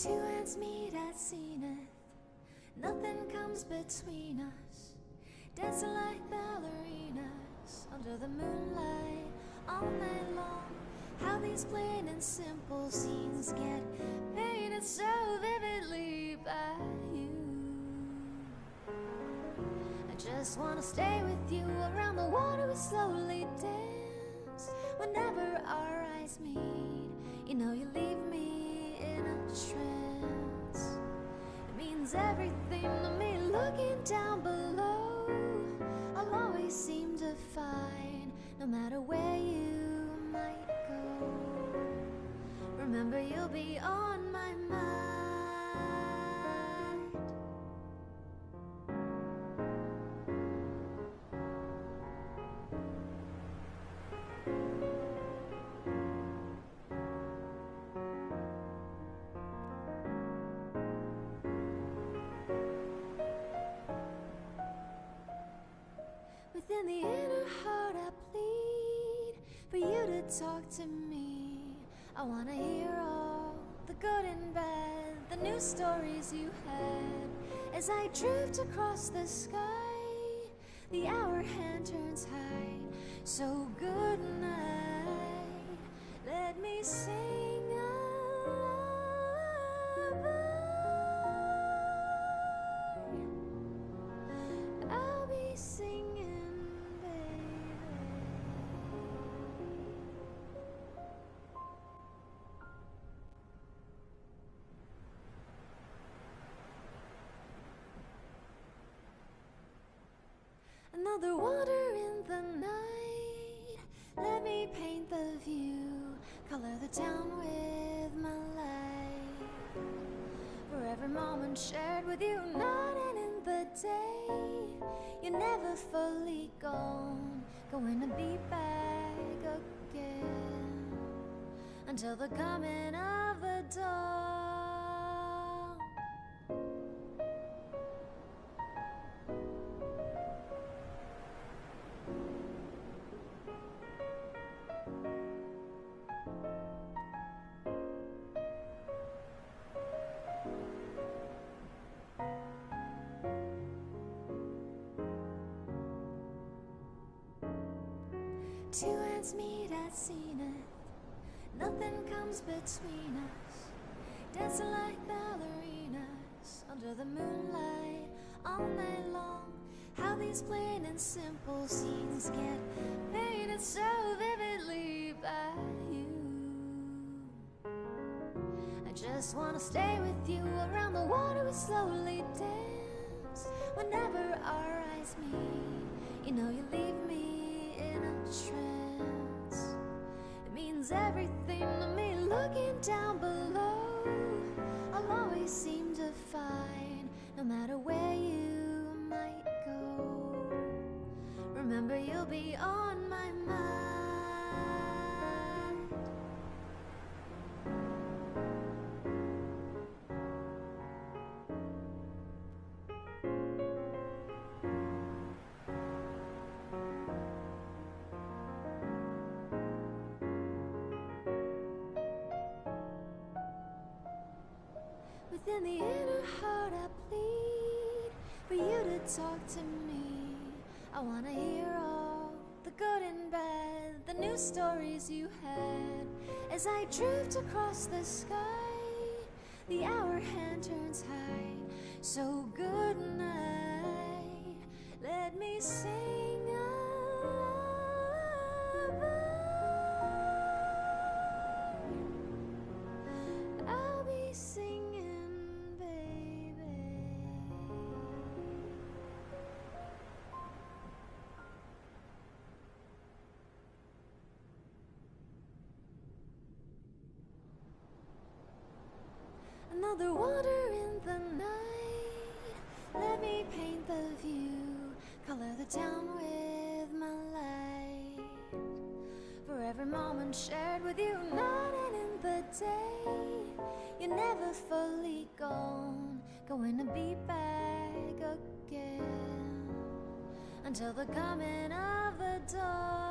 Two hands meet at zenith, nothing comes between us. Dancing like ballerinas under the moonlight all night long. How these plain and simple scenes get painted so vividly by you. I just wanna stay with you around the water. We slowly dance whenever our eyes meet. You know you leave me in a trance. It means everything to me. Looking down below, I'll always seem to find, no matter where you might go, remember you'll be on my mind. Within the inner heart I plead for you to talk to me. I wanna hear all the good and bad, the new stories you had. As I drift across the sky, the hour hand turns high. So good night, let me sing a lullaby. I'll be singing. Another water in the night, let me paint the view, color the town with my light. For every moment shared with you, night and in the day, you're never fully gone, going to be back again, until the coming of the dawn. Two hands meet at zenith, nothing comes between us. Dancing like ballerinas under the moonlight all night long. How these plain and simple scenes get painted so vividly by you. I just wanna stay with you around the water. We slowly dance whenever our eyes meet. You know you leave me in a trance. It means everything to me. Looking down below, I'll always seem to find, no matter where you might go, remember you'll be on my mind. Within the inner heart I plead for you to talk to me. I wanna hear all the good and bad, the new stories you had. As I drift across the sky, the hour hand turns high. So good night, let me sing a lullaby. I'll be singing. Another water in the night, let me paint the view, color the town with my light. For every moment shared with you, night and in the day, you're never fully gone, going to be back again, until the coming of the dawn.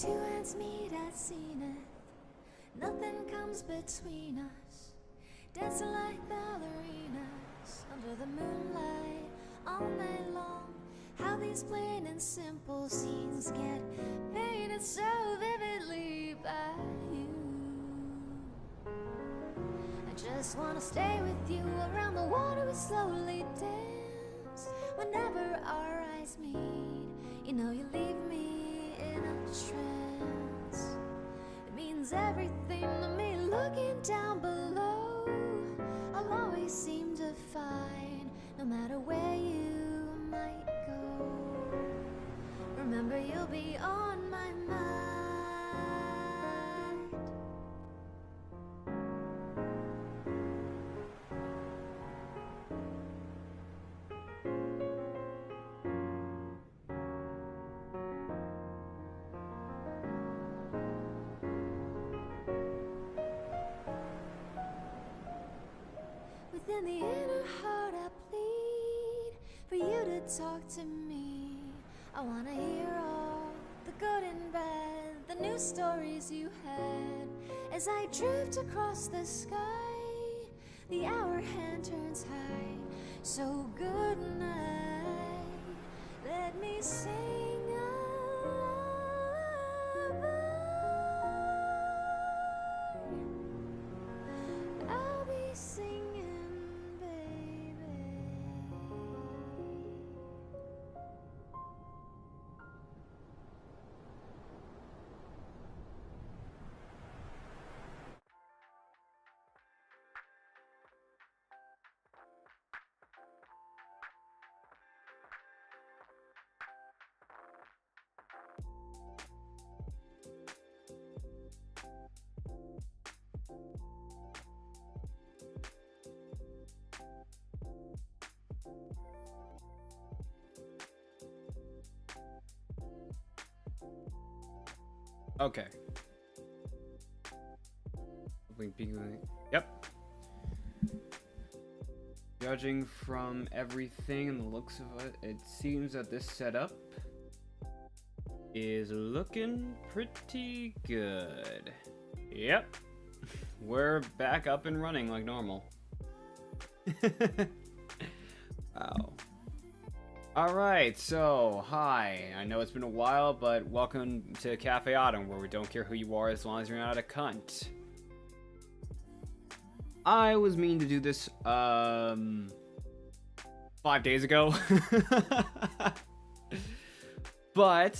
two hands meet at zenith, nothing comes between us. Dancing like ballerinas under the moonlight all night long. How these plain and simple scenes get painted so vividly by you. I just wanna stay with you around the water, we slowly dance. Whenever our eyes meet, you know you leave me in a trance. It means everything to me. Looking down below, I'll always seem to find, no matter where you might go, remember you'll be on my mind. Within the inner heart I plead for you to talk to me. I wanna hear all the good and bad, the new stories you had. As I drift across the sky, the hour hand turns high. So good night, let me sing a lullaby. I'll be singing, baby. Okay. Yep. Judging from everything and the looks of it, it seems that this setup is looking pretty good. Yep. We're back up and running like normal. Wow. Alright, so, hi. I know it's been a while, but welcome to Cafe Autumn, where we don't care who you are as long as you're not a cunt. I was meaning to do this, 5 days ago. But,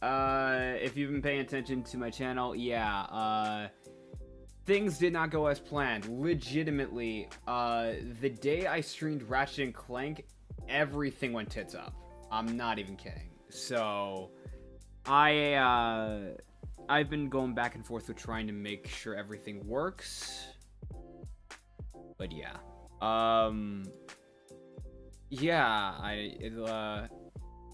if you've been paying attention to my channel, yeah, things did not go as planned. Legitimately, the day I streamed Ratchet & Clank, everything went tits up. I'm not even kidding. So, I've been going back and forth with trying to make sure everything works. But yeah. Yeah,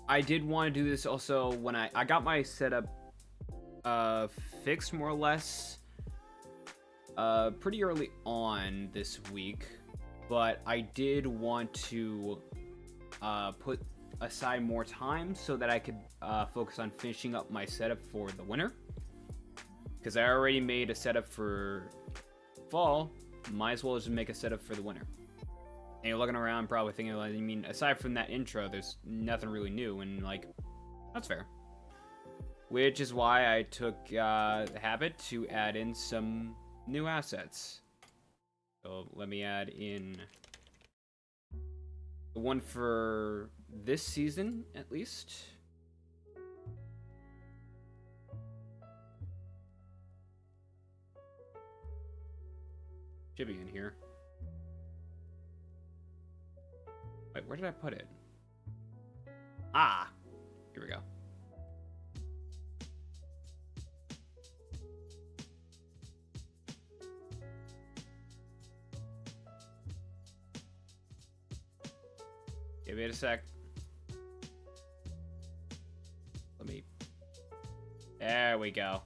I did want to do this also when I got my setup fixed more or less pretty early on this week, but I did want to put aside more time so that I could focus on finishing up my setup for the winter, because I already made a setup for fall. Might as well just make a setup for the winter. And you're looking around probably thinking, like, I mean, aside from that intro, there's nothing really new, and like, that's fair. Which is why I took the habit to add in some new assets. So let me add in the one for this season, at least. Should be in here. Wait, where did I put it? Ah! Here we go. Give it a sec. Let me... There we go.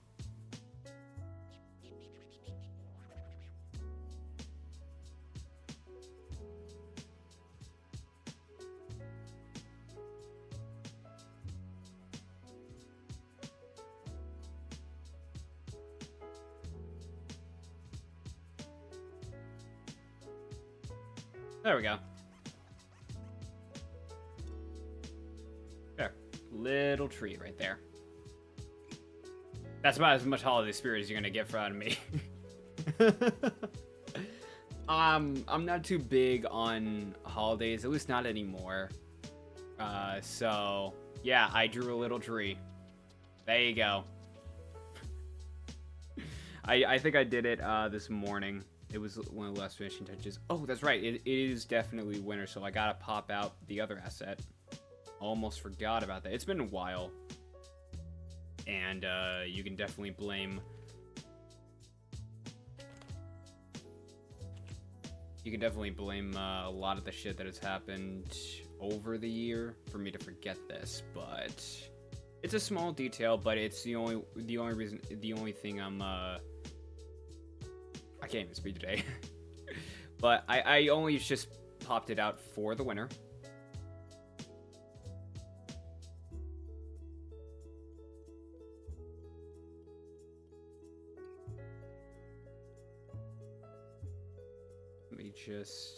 There we go. There. Little tree right there. That's about as much holiday spirit as you're gonna get from me. I'm not too big on holidays, at least not anymore. So yeah, I drew a little tree. There you go. I think I did it this morning. It was one of the last finishing touches. Oh, that's right. It is definitely winter, so I gotta pop out the other asset. Almost forgot about that. It's been a while. And you can definitely blame... You can definitely blame a lot of the shit that has happened over the year for me to forget this, but it's a small detail, but it's the only thing I'm I can't even speak today. But I only just popped it out for the winter. Just...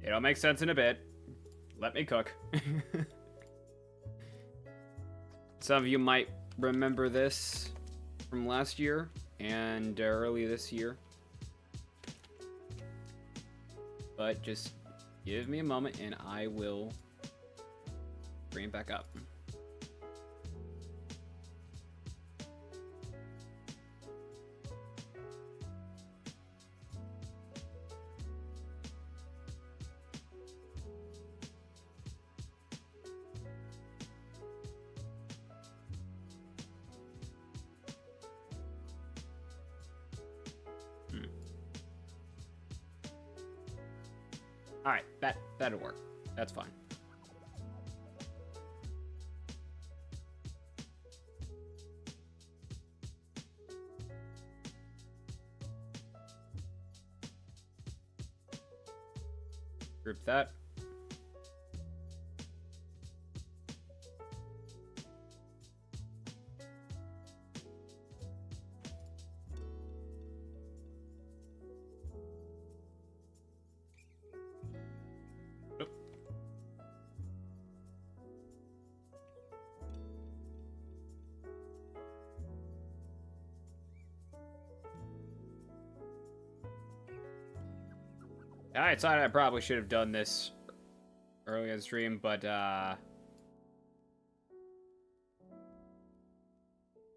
It'll make sense in a bit. Let me cook. Some of you might remember this from last year and early this year. But just give me a moment and I will bring it back up. Alright, that'll work. That's fine. Group that. I decided I probably should have done this earlier in the stream, but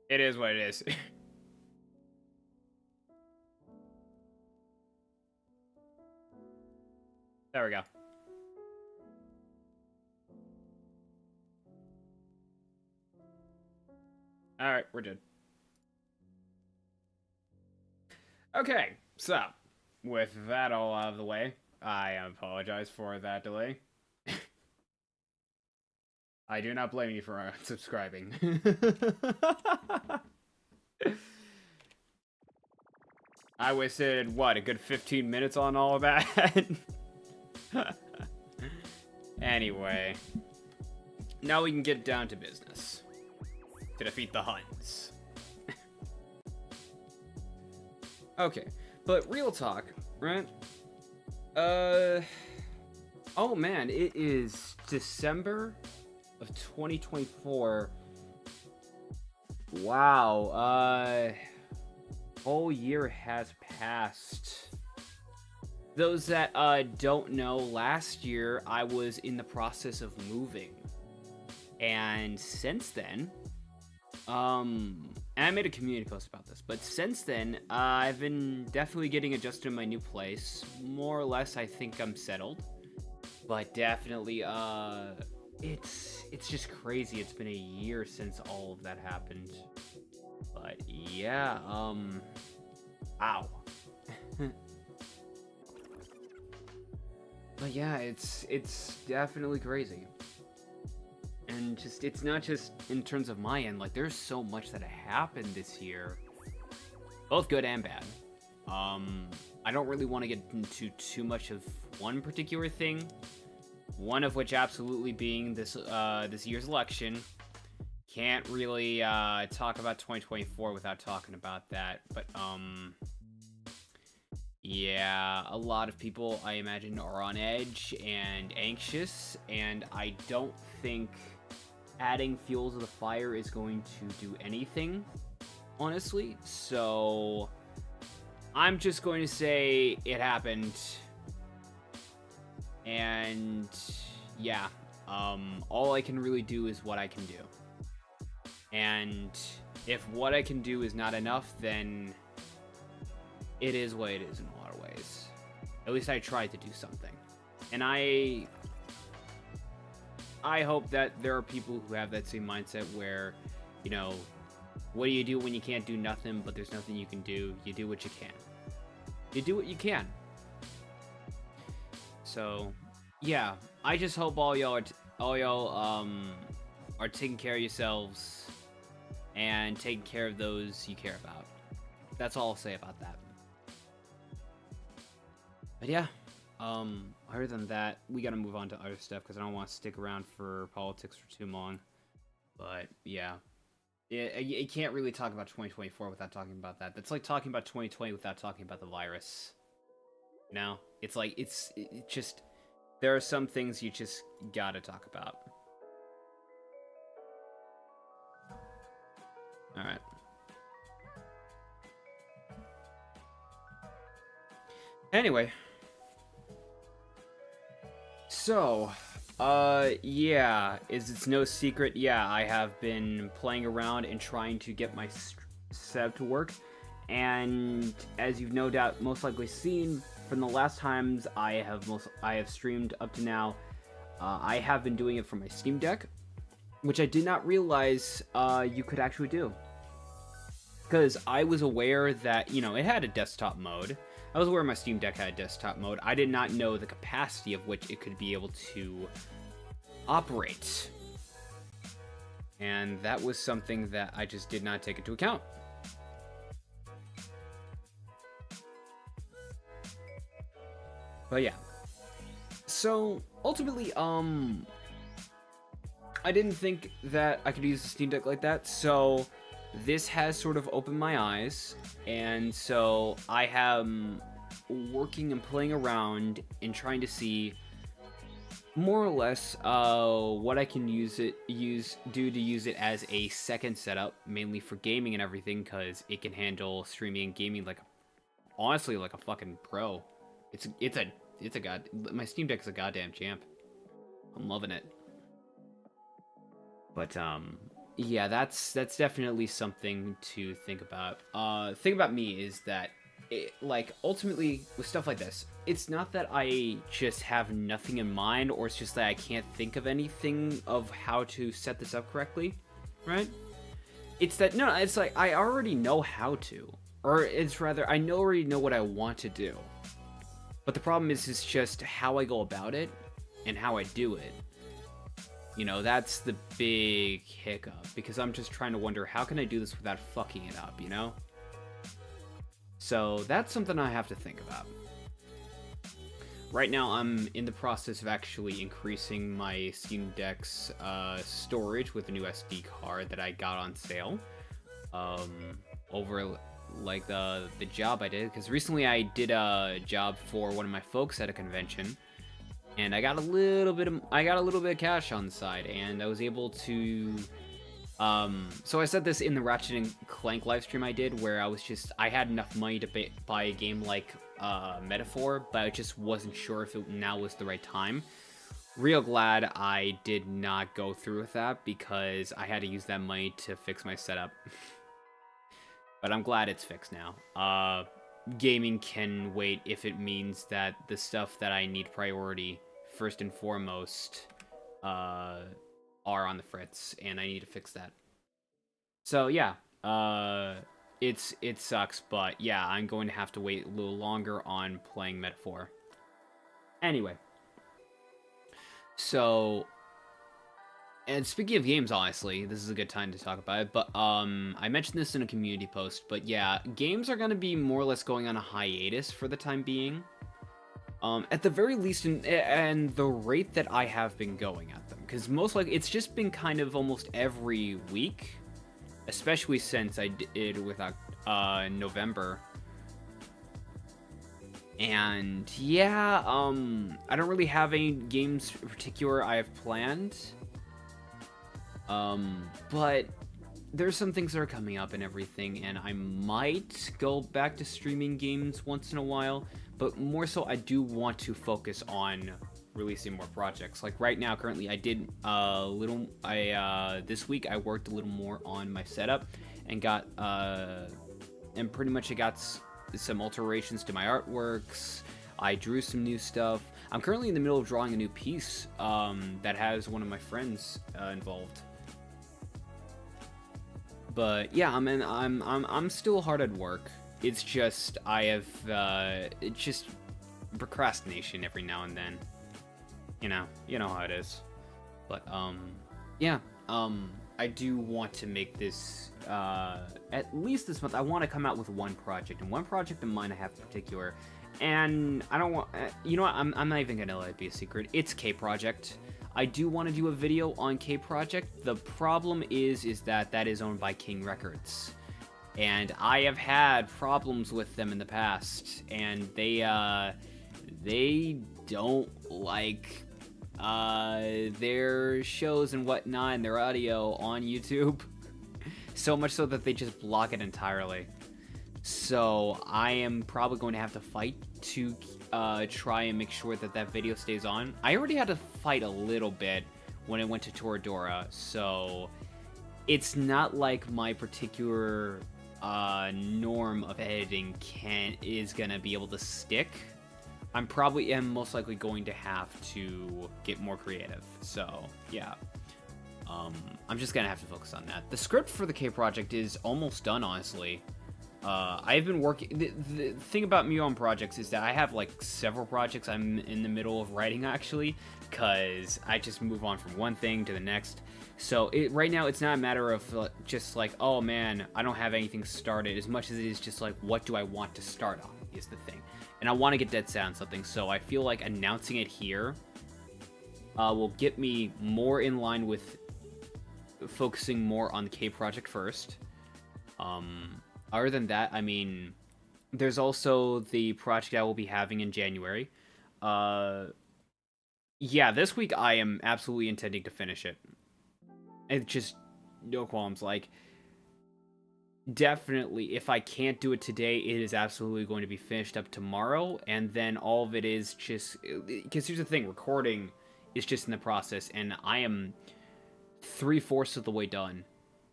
it is what it is. There we go. Alright, we're good. Okay, so with that all out of the way, I apologize for that delay. I do not blame you for unsubscribing. I wasted, what, a good 15 minutes on all of that? Anyway. Now we can get down to business. To defeat the Huns. Okay. But real talk, right? Oh man, it is December of 2024. Wow, whole year has passed. Those that don't know, last year I was in the process of moving. And since then, and I made a community post about this, but since then, I've been definitely getting adjusted to my new place. More or less, I think I'm settled. But definitely, it's just crazy. It's been a year since all of that happened. But yeah, ow. But yeah, it's definitely crazy. And just, it's not just in terms of my end, like, there's so much that happened this year. Both good and bad. I don't really want to get into too much of one particular thing. One of which absolutely being this year's election. Can't really talk about 2024 without talking about that. But, Yeah, a lot of people, I imagine, are on edge and anxious, and I don't think adding fuel to the fire is going to do anything, honestly. So I'm just going to say it happened. And yeah, all I can really do is what I can do. And if what I can do is not enough, then it is what it is in a lot of ways. At least I tried to do something. And I hope that there are people who have that same mindset where, you know, what do you do when you can't do nothing, but there's nothing you can do? You do what you can. You do what you can. So, yeah, I just hope all y'all are taking care of yourselves and taking care of those you care about. That's all I'll say about that. But yeah, other than that, we gotta move on to other stuff because I don't want to stick around for politics for too long. But yeah, you can't really talk about 2024 without talking about that. That's like talking about 2020 without talking about the virus. You know, it's like it's just there are some things you just gotta talk about. All right. Anyway. So, yeah, it's no secret, yeah, I have been playing around and trying to get my setup to work, and as you've no doubt most likely seen from the last times I have streamed up to now, I have been doing it from my Steam Deck, which I did not realize you could actually do. Because I was aware that, you know, it had a desktop mode. I was aware my Steam Deck had a desktop mode. I did not know the capacity of which it could be able to operate. And that was something that I just did not take into account. But yeah. So, ultimately, I didn't think that I could use the Steam Deck like that, so this has sort of opened my eyes, and so I am working and playing around and trying to see more or less what I can do to use it as a second setup, mainly for gaming and everything, because it can handle streaming and gaming honestly like a fucking pro. My Steam Deck is a goddamn champ. I'm loving it. But yeah, that's definitely something to think about. Thing about me is that, ultimately, with stuff like this, it's not that I just have nothing in mind, or it's just that I can't think of anything of how to set this up correctly, right? It's that, no, it's like, I already know how to. Or it's rather, I already know what I want to do. But the problem is, it's just how I go about it, and how I do it. You know, that's the big hiccup, because I'm just trying to wonder, how can I do this without fucking it up, you know? So that's something I have to think about. Right now, I'm in the process of actually increasing my Steam Deck's storage with a new SD card that I got on sale over like the job I did, because recently I did a job for one of my folks at a convention. And I got a little bit of cash on the side, and I was able to so I said this in the Ratchet & Clank livestream I did, where I had enough money to buy a game like Metaphor, but I just wasn't sure if it now was the right time. Real glad I did not go through with that, because I had to use that money to fix my setup. But I'm glad it's fixed now. Gaming can wait if it means that the stuff that I need priority first and foremost are on the fritz, and I need to fix that. So yeah, it sucks, but yeah, I'm going to have to wait a little longer on playing Metaphor. Anyway, so, and speaking of games, honestly, this is a good time to talk about it, but I mentioned this in a community post, but yeah, games are going to be more or less going on a hiatus for the time being. At the very least, and the rate that I have been going at them, because most likely it's just been kind of almost every week, especially since I did with November. And yeah, I don't really have any games in particular I have planned. But there's some things that are coming up and everything, and I might go back to streaming games once in a while, but more so I do want to focus on releasing more projects. Like right now, currently, I did this week I worked a little more on my setup and got, and pretty much I got some alterations to my artworks. I drew some new stuff. I'm currently in the middle of drawing a new piece that has one of my friends involved. But yeah, I'm still hard at work. It's just I have it's just procrastination every now and then. You know how it is. But yeah, I do want to make this at least this month. I want to come out with one project, and one project in mind I have in particular. And I don't want, you know what? I'm not even gonna let it be a secret. It's K Project. I do want to do a video on K Project. The problem is that is owned by King Records, and I have had problems with them in the past, and they don't like their shows and whatnot and their audio on YouTube, so much so that they just block it entirely. So I am probably going to have to fight to try and make sure that video stays on. I already had to fight a little bit when I went to Toradora, so it's not like my particular norm of editing is gonna be able to stick. I'm probably most likely going to have to get more creative. So yeah, I'm just gonna have to focus on that. The script for the K Project is almost done, honestly. I've been working. The thing about me on projects is that I have like several projects I'm in the middle of writing, actually, because I just move on from one thing to the next. So right now it's not a matter of just like, oh man, I don't have anything started, as much as it is just like, what do I want to start on is the thing. And I want to get dead set on something, so I feel like announcing it here will get me more in line with focusing more on the K Project first. Other than that, I mean, there's also the project I will be having in January. Yeah, this week I am absolutely intending to finish it. It's just no qualms. Like, definitely, if I can't do it today, it is absolutely going to be finished up tomorrow. And then all of it is just, because here's the thing, recording is just in the process, and I am 3/4 of the way done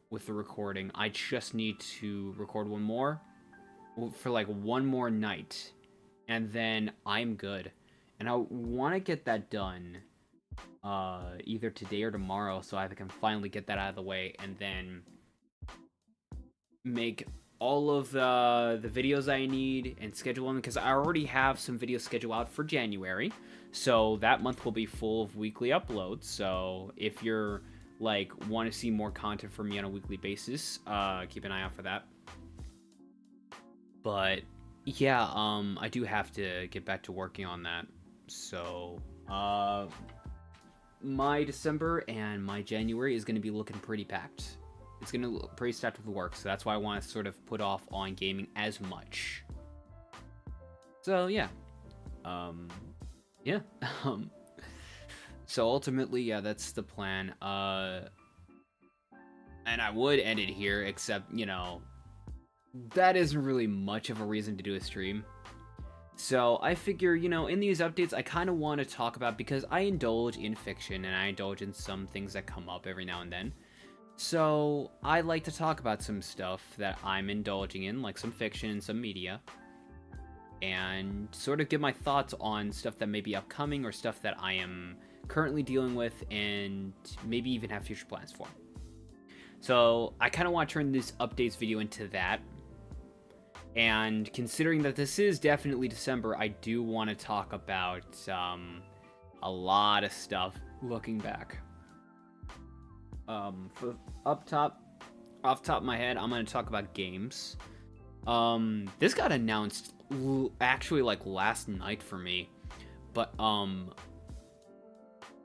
with the recording. I just need to record one more for like one more night, and then I'm good. And I want to get that done either today or tomorrow, so I can finally get that out of the way, and then make all of the videos I need and schedule them, because I already have some videos scheduled out for January, so that month will be full of weekly uploads. So if you're like want to see more content from me on a weekly basis, keep an eye out for that. But yeah, I do have to get back to working on that. So my December and my January is going to be looking pretty packed. It's going to look pretty stacked with work, so that's why I want to sort of put off on gaming as much. So yeah, yeah. So ultimately, yeah, that's the plan. And I would end it here, except, you know, that isn't really much of a reason to do a stream. So I figure, you know, in these updates, I kind of want to talk about, because I indulge in fiction and I indulge in some things that come up every now and then. So I like to talk about some stuff that I'm indulging in, like some fiction and some media, and sort of give my thoughts on stuff that may be upcoming or stuff that I am currently dealing with and maybe even have future plans for. So I kind of want to turn this updates video into that. And considering that this is definitely December, I do want to talk about a lot of stuff looking back. Off the top of my head, I'm going to talk about games. This got announced actually like last night for me, but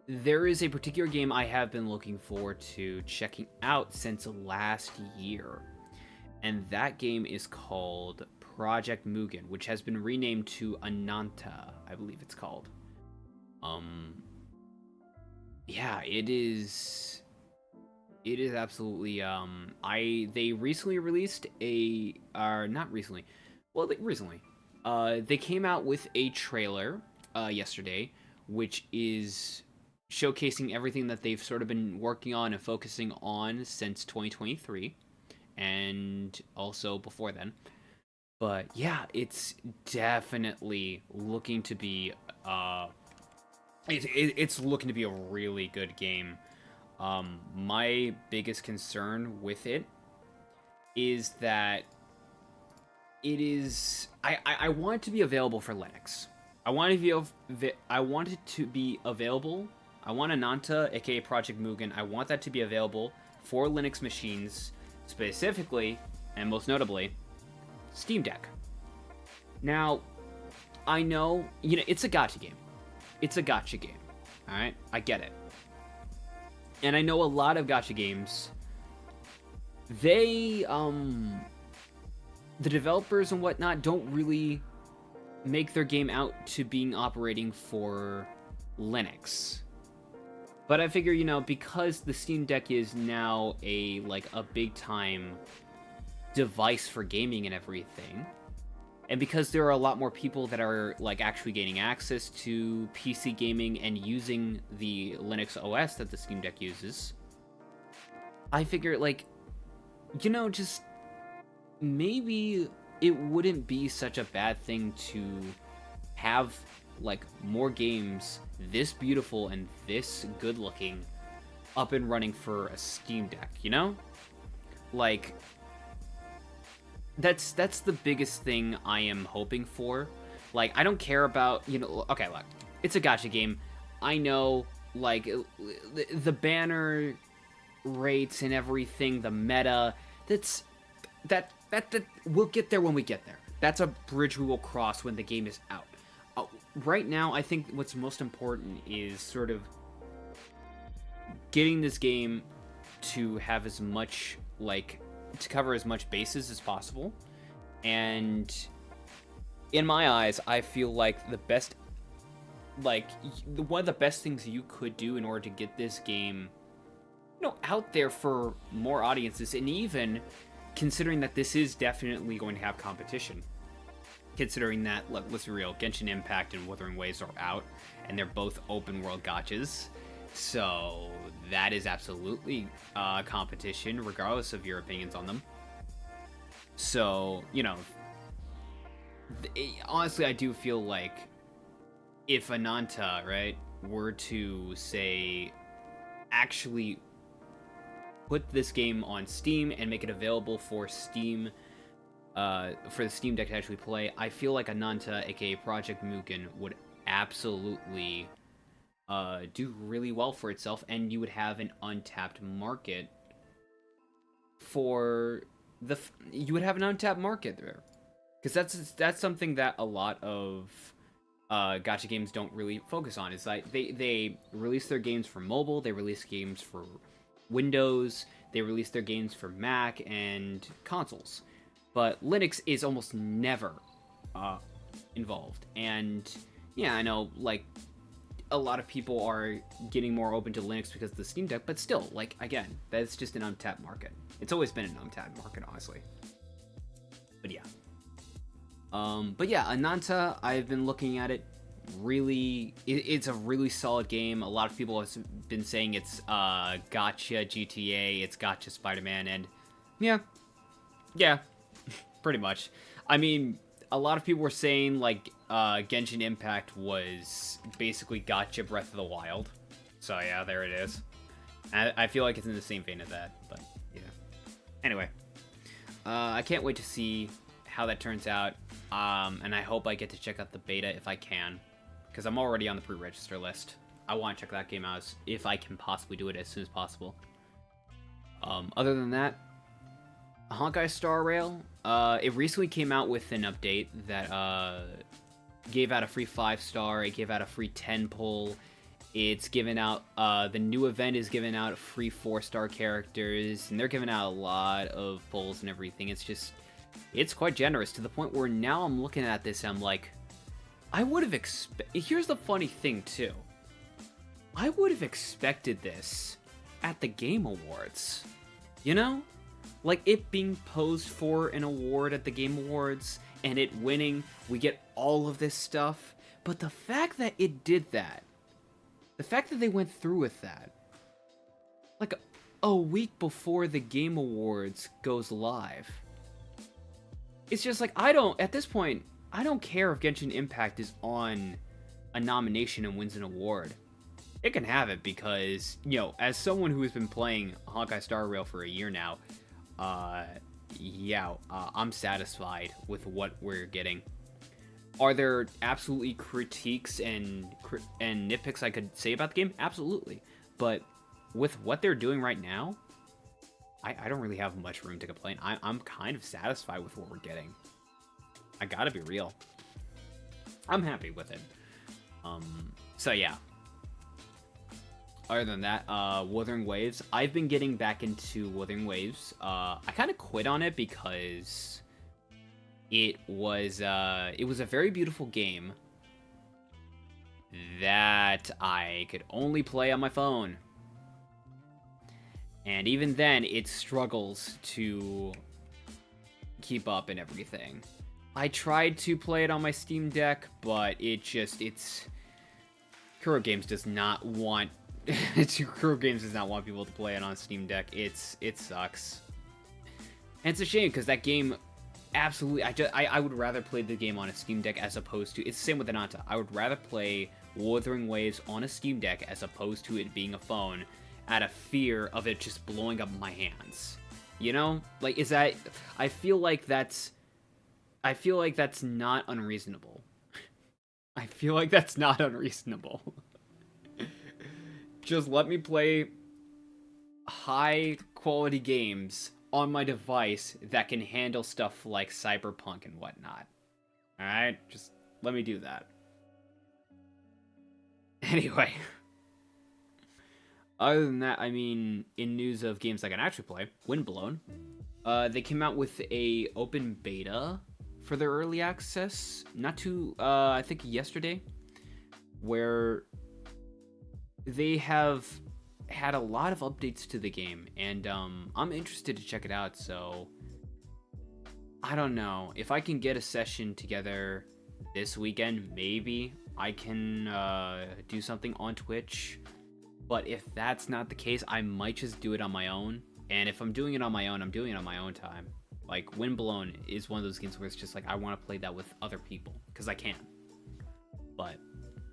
there is a particular game I have been looking forward to checking out since last year, and that game is called Project Mugen, which has been renamed to Ananta, I believe it's called. Yeah, it is. It is absolutely. They recently released or not recently. Well, recently. They came out with a trailer yesterday, which is showcasing everything that they've sort of been working on and focusing on since 2023, and also before then. But yeah, it's definitely looking to be it's looking to be a really good game. My biggest concern with it is that it is I want it to be available for Linux. I want it to be available. I want Ananta, aka Project Mugen. I want that to be available for Linux machines, specifically and most notably Steam Deck. Now, I know, it's a gacha game. It's a gacha game. All right? I get it. And I know a lot of gacha games, they, the developers and whatnot don't really make their game out to being operating for Linux. But I figure, because the Steam Deck is now a big time device for gaming and everything, and because there are a lot more people that are actually gaining access to PC gaming and using the Linux OS that the Steam Deck uses, I figure just maybe it wouldn't be such a bad thing to have more games this beautiful and this good looking up and running for a Steam Deck, that's the biggest thing I am hoping for. I don't care about, okay, look, it's a gacha game. I know, the banner rates and everything, the meta, that we'll get there when we get there. That's a bridge we will cross when the game is out. Right now, I think what's most important is sort of getting this game to have as much, to cover as much bases as possible. And in my eyes, I feel like the best, one of the best things you could do in order to get this game, out there for more audiences, and even considering that this is definitely going to have competition. Considering that, let's be real, Genshin Impact and Wuthering Waves are out, and they're both open world gachas, so that is absolutely competition, regardless of your opinions on them. So, honestly, I do feel like if Ananta, right, were to, say, actually put this game on Steam and make it available for Steam, for the Steam Deck to actually play, I feel like Ananta, aka Project Mugen, would absolutely do really well for itself, and you would have an untapped market for you would have an untapped market there, because that's something that a lot of gacha games don't really focus on. Is they release their games for mobile, they release games for Windows, they release their games for Mac and consoles, but Linux is almost never involved. And yeah, I know a lot of people are getting more open to Linux because of the Steam Deck, but still, again, that's just an untapped market. It's always been an untapped market, honestly. But yeah. Ananta, I've been looking at it. Really, it's a really solid game. A lot of people have been saying it's gotcha GTA, it's gotcha Spider-Man, and yeah, pretty much. I mean, a lot of people were saying Genshin Impact was basically gotcha Breath of the Wild. So yeah, there it is. I feel like it's in the same vein of that, but yeah. Anyway, I can't wait to see how that turns out, and I hope I get to check out the beta if I can, because I'm already on the pre-register list. I want to check that game out if I can possibly do it as soon as possible. Other than that, Honkai Star Rail, it recently came out with an update that gave out a free 5-star, it gave out a free 10 pull, It's given out, the new event is giving out free 4-star characters, and they're giving out a lot of pulls and everything. It's just, it's quite generous to the point where now I'm looking at this and I'm like, I would have here's the funny thing too. I would have expected this at the Game Awards, you know? Like it being posed for an award at the Game Awards and it winning, we get all of this stuff. But the fact that it did that, the fact that they went through with that, like a week before the Game Awards goes live, it's just like, at this point, I don't care if Genshin Impact is on a nomination and wins an award. It can have it because, you know, as someone who has been playing Honkai Star Rail for a year now, I'm satisfied with what we're getting. Are there absolutely critiques and nitpicks I could say about the game? Absolutely. But with what they're doing right now, I don't really have much room to complain. I'm kind of satisfied with what we're getting. I gotta be real. I'm happy with it. So yeah. Other than that, Wuthering Waves. I've been getting back into Wuthering Waves. I kind of quit on it because it was a very beautiful game that I could only play on my phone. And even then, it struggles to keep up and everything. I tried to play it on my Steam Deck, but Kuro Games does not want Kuro Games does not want people to play it on Steam Deck. It sucks. And it's a shame because that game absolutely I would rather play the game on a Steam Deck as opposed to, it's the same with Ananta. I would rather play Wuthering Waves on a Steam Deck as opposed to it being a phone, out of fear of it just blowing up my hands. You know? Like, I feel like that's not unreasonable. I feel like that's not unreasonable. Just let me play high quality games on my device that can handle stuff like Cyberpunk and whatnot. Alright? Just let me do that. Anyway. Other than that, I mean, in news of games I can actually play, Windblown. They came out with a open beta for their early access, I think yesterday, where they have had a lot of updates to the game, and I'm interested to check it out, so I don't know. If I can get a session together this weekend, maybe I can do something on Twitch, but if that's not the case, I might just do it on my own, and if I'm doing it on my own, I'm doing it on my own time. Like, Windblown is one of those games where it's just like, I want to play that with other people, because I can. But,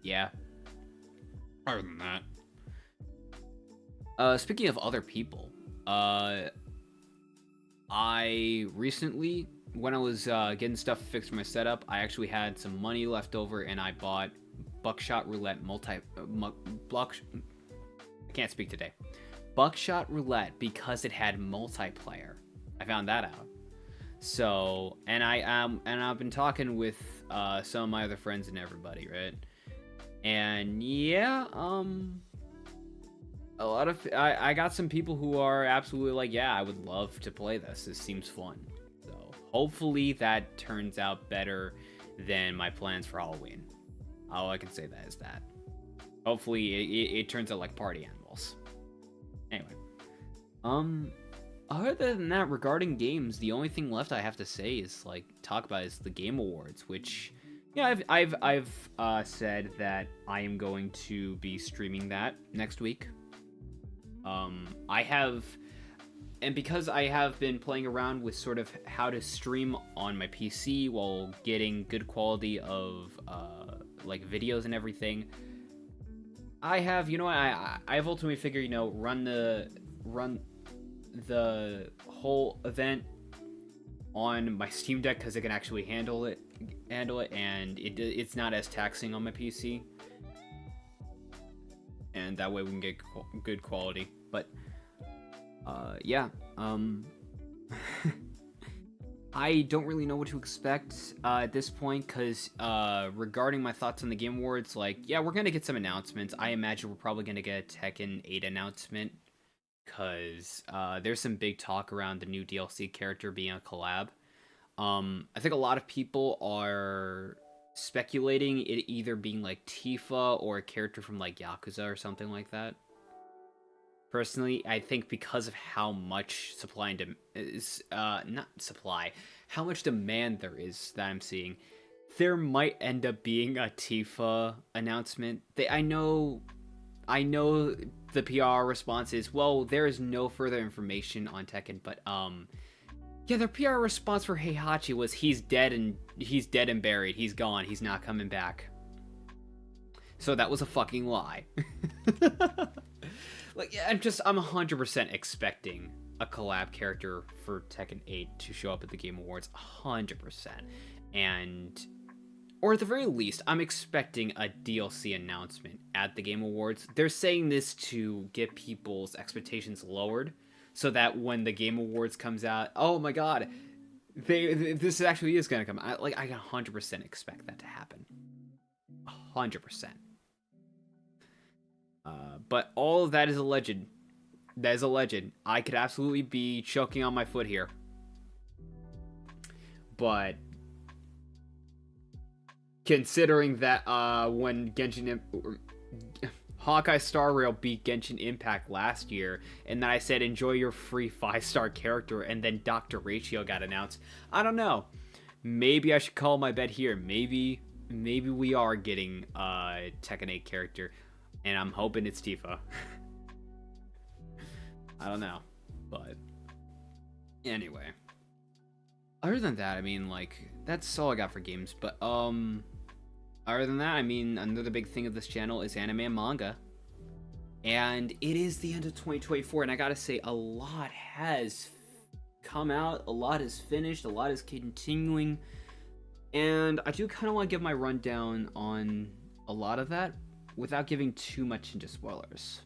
yeah. Other than that. Speaking of other people, I recently, when I was getting stuff fixed for my setup, I actually had some money left over, and I bought Buckshot Roulette I can't speak today. Buckshot Roulette because it had multiplayer. I found that out. So, and I've been talking with some of my other friends and everybody, right? And yeah, a lot of I got some people who are absolutely like, yeah, I would love to play this. This seems fun. So hopefully that turns out better than my plans for Halloween. All I can say that is that. Hopefully it turns out like party animals. Anyway, other than that, regarding games, the only thing left I have to say is talk about is the Game Awards, which, yeah, I've said that I am going to be streaming that next week. And because I have been playing around with sort of how to stream on my PC while getting good quality of videos and everything, I've ultimately figured, run the whole event on my Steam Deck because it can actually handle it, and it's not as taxing on my PC, and that way we can get good quality. But yeah, I don't really know what to expect at this point, because regarding my thoughts on the Game Awards, like, yeah, we're going to get some announcements. I imagine we're probably going to get a Tekken 8 announcement, because there's some big talk around the new DLC character being a collab. I think a lot of people are speculating it either being like Tifa or a character from like Yakuza or something like that. Personally, I think because of how much supply and not supply, how much demand there is that I'm seeing, there might end up being a Tifa announcement. I know the PR response is, well, there is no further information on Tekken, but yeah, their PR response for Heihachi was he's dead and buried. He's gone. He's not coming back. So that was a fucking lie. Like, yeah, I'm 100% expecting a collab character for Tekken 8 to show up at the Game Awards, 100%. And, or at the very least, I'm expecting a DLC announcement at the Game Awards. They're saying this to get people's expectations lowered, so that when the Game Awards comes out, oh my god, this actually is gonna come. I 100% expect that to happen. 100%. But all of that is alleged. That is alleged. I could absolutely be choking on my foot here. But considering that when Hawkeye Star Rail beat Genshin Impact last year, and then I said enjoy your free 5-star character, and then Dr. Ratio got announced, I don't know. Maybe I should call my bet here. Maybe we are getting a Tekken 8 character. And I'm hoping it's Tifa. I don't know. But anyway. Other than that, I mean, like, that's all I got for games. But other than that, I mean, another big thing of this channel is anime and manga. And it is the end of 2024, and I gotta say, a lot has come out, a lot is finished, a lot is continuing. And I do kind of want to give my rundown on a lot of that, without giving too much into spoilers.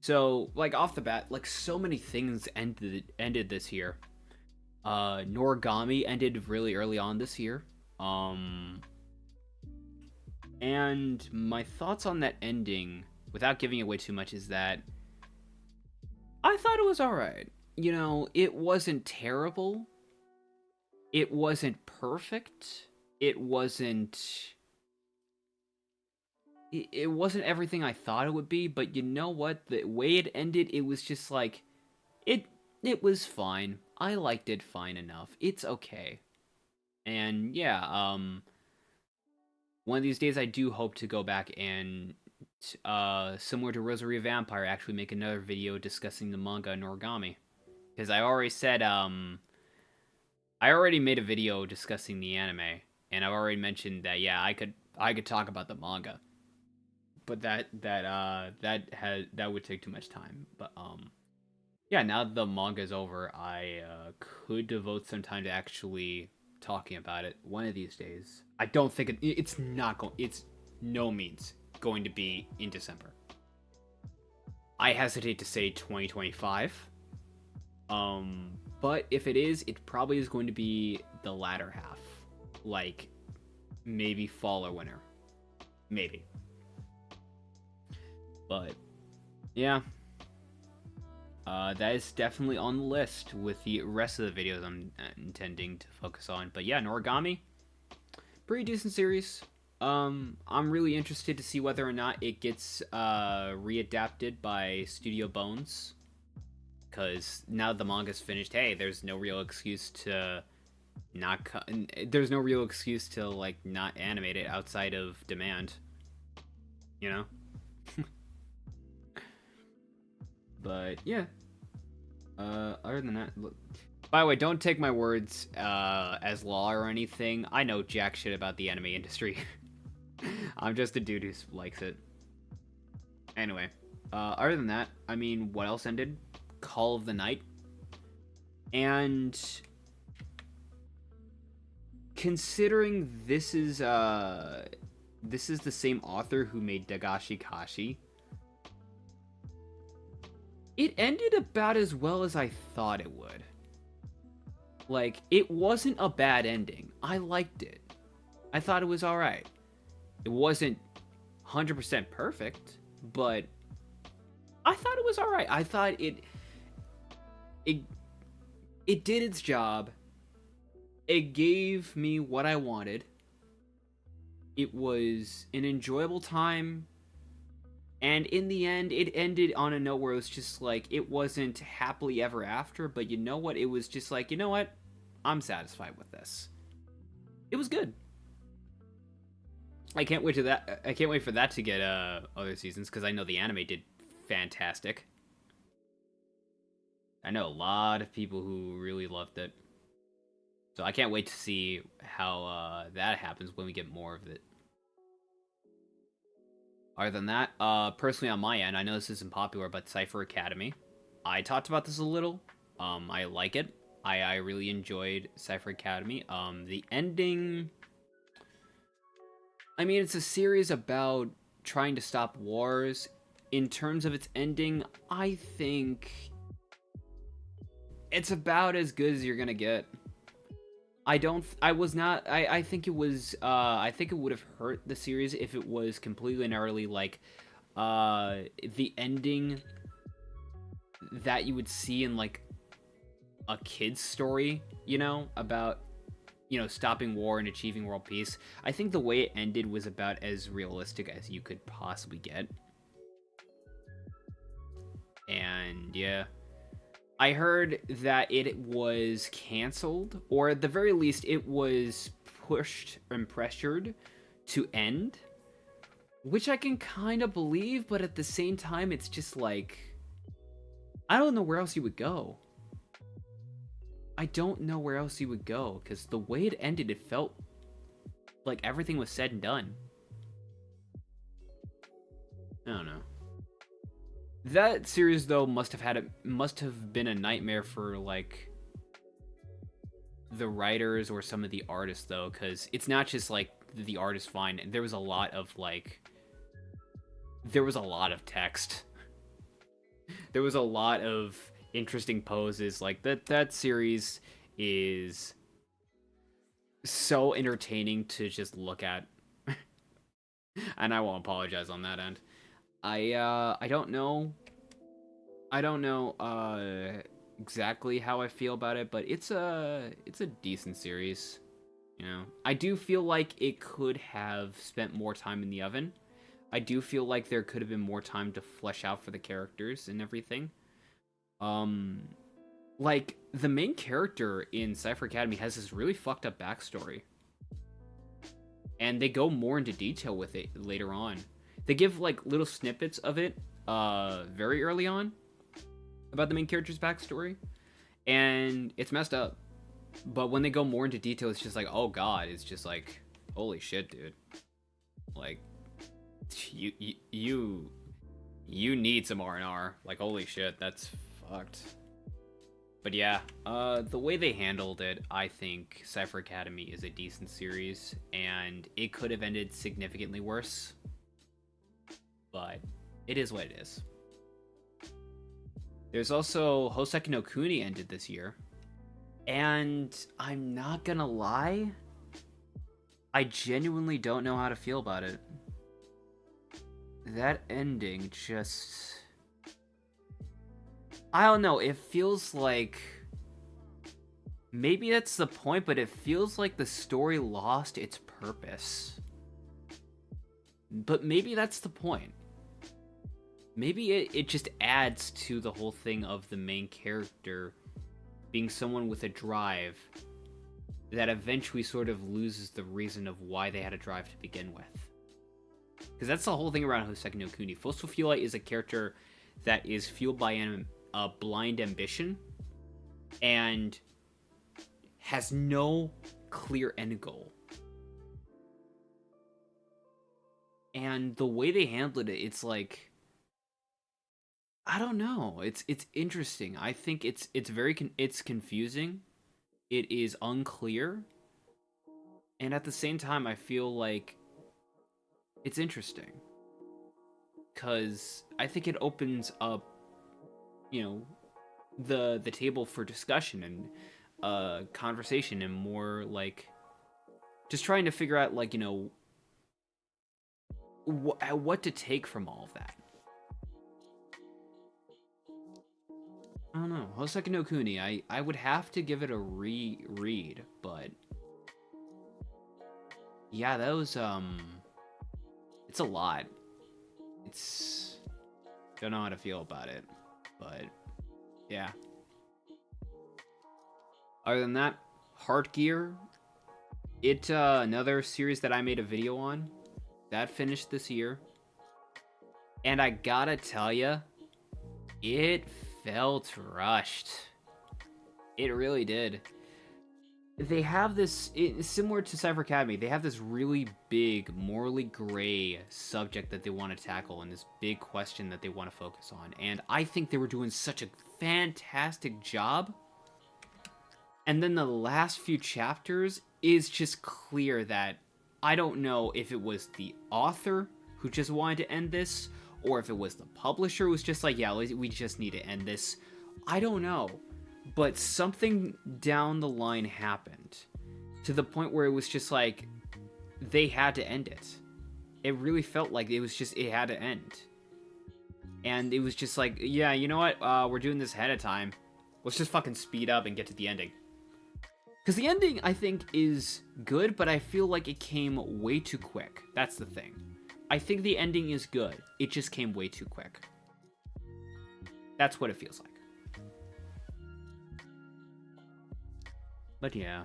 So, like, off the bat, like, so many things ended this year. Noragami ended really early on this year. And my thoughts on that ending, without giving away too much, is that I thought it was alright. You know, it wasn't terrible. It wasn't perfect. It wasn't everything I thought it would be, but you know what? The way it ended, it was just like, it was fine. I liked it fine enough. It's okay. And yeah, one of these days I do hope to go back and, similar to Rosary of Vampire, actually make another video discussing the manga and Noragami. Because I already said, I already made a video discussing the anime, and I've already mentioned that, yeah, I could talk about the manga. But that would take too much time. But yeah, now that the manga is over, I could devote some time to actually talking about it one of these days. I don't think it's no means going to be in December. I hesitate to say 2025. But if it is, it probably is going to be the latter half, like maybe fall or winter, maybe. But, yeah, that is definitely on the list with the rest of the videos I'm intending to focus on. But yeah, Noragami, pretty decent series. I'm really interested to see whether or not it gets readapted by Studio Bones. Because now the manga's finished, hey, there's no real excuse to not not animate it outside of demand. You know? But yeah, other than that, look. By the way, don't take my words as law or anything. I know jack shit about the anime industry. I'm just a dude who likes it. Anyway, other than that, I mean, what else ended? Call of the Night. And considering this is the same author who made Dagashi Kashi, it ended about as well as I thought it would. Like, it wasn't a bad ending. I liked it. I thought it was alright. It wasn't 100% perfect, but I thought it was alright. I thought it did its job. It gave me what I wanted. It was an enjoyable time. And in the end, it ended on a note where it was just like, it wasn't happily ever after, but you know what? It was just like, you know what? I'm satisfied with this. It was good. I can't wait for that to get other seasons, because I know the anime did fantastic. I know a lot of people who really loved it. So I can't wait to see how that happens when we get more of it. Other than that, personally on my end, I know this isn't popular, but Cypher Academy. I talked about this a little. I like it. I really enjoyed Cypher Academy. The ending... I mean, it's a series about trying to stop wars. In terms of its ending, I think... it's about as good as you're gonna get. I think it was, I think it would have hurt the series if it was completely and utterly, like, the ending that you would see in, like, a kid's story, you know, about, you know, stopping war and achieving world peace. I think the way it ended was about as realistic as you could possibly get. And, yeah. I heard that it was canceled, or at the very least, it was pushed and pressured to end, which I can kind of believe, but at the same time, it's just like, I don't know where else you would go. I don't know where else you would go, because the way it ended, it felt like everything was said and done. I don't know. That series, though, must have been a nightmare for, like, the writers or some of the artists, though, because it's not just, like, the artist fine. There was a lot of text. There was a lot of interesting poses. Like, that series is so entertaining to just look at. And I won't apologize on that end. I don't know exactly how I feel about it, but it's a decent series, you know. I do feel like it could have spent more time in the oven. I do feel like there could have been more time to flesh out for the characters and everything. Like, the main character in Cypher Academy has this really fucked up backstory. And they go more into detail with it later on. They give, like, little snippets of it very early on about the main character's backstory, and it's messed up. But when they go more into detail, it's just like, oh god, it's just like, holy shit, dude. Like, you need some R&R. Like, holy shit, that's fucked. But yeah, the way they handled it, I think Cypher Academy is a decent series, and it could have ended significantly worse. But it is what it is. There's also Hoseki no Kuni ended this year. And I'm not gonna lie, I genuinely don't know how to feel about it. That ending just... I don't know, it feels like... maybe that's the point, but it feels like the story lost its purpose. But maybe that's the point. Maybe it just adds to the whole thing of the main character being someone with a drive that eventually sort of loses the reason of why they had a drive to begin with. Because that's the whole thing around Hoseki no Kuni. Phosphophilia is a character that is fueled by a blind ambition and has no clear end goal. And the way they handled it, it's like... I don't know. It's interesting. I think it's confusing. It is unclear. And at the same time, I feel like it's interesting. 'Cause I think it opens up, you know, the table for discussion, and conversation and more like just trying to figure out like, you know, what to take from all of that. I don't know. Hoseki no Kuni, I would have to give it a reread, but yeah, that was it's a lot. It's don't know how to feel about it, but yeah. Other than that, Heart Gear, it another series that I made a video on. That finished this year. And I gotta tell ya, it felt rushed. It really did. They have this, similar to Cypher Academy, they have this really big, morally gray subject that they want to tackle and this big question that they want to focus on. And I think they were doing such a fantastic job. And then the last few chapters is just clear that I don't know if it was the author who just wanted to end this, or if it was the publisher who was just like, yeah, we just need to end this. I don't know. But something down the line happened to the point where it was just like, they had to end it. It really felt like it had to end. And it was just like, yeah, you know what? We're doing this ahead of time. Let's just fucking speed up and get to the ending. Because the ending, I think, is good, but I feel like it came way too quick. That's the thing. I think the ending is good. It just came way too quick. That's what it feels like. But yeah.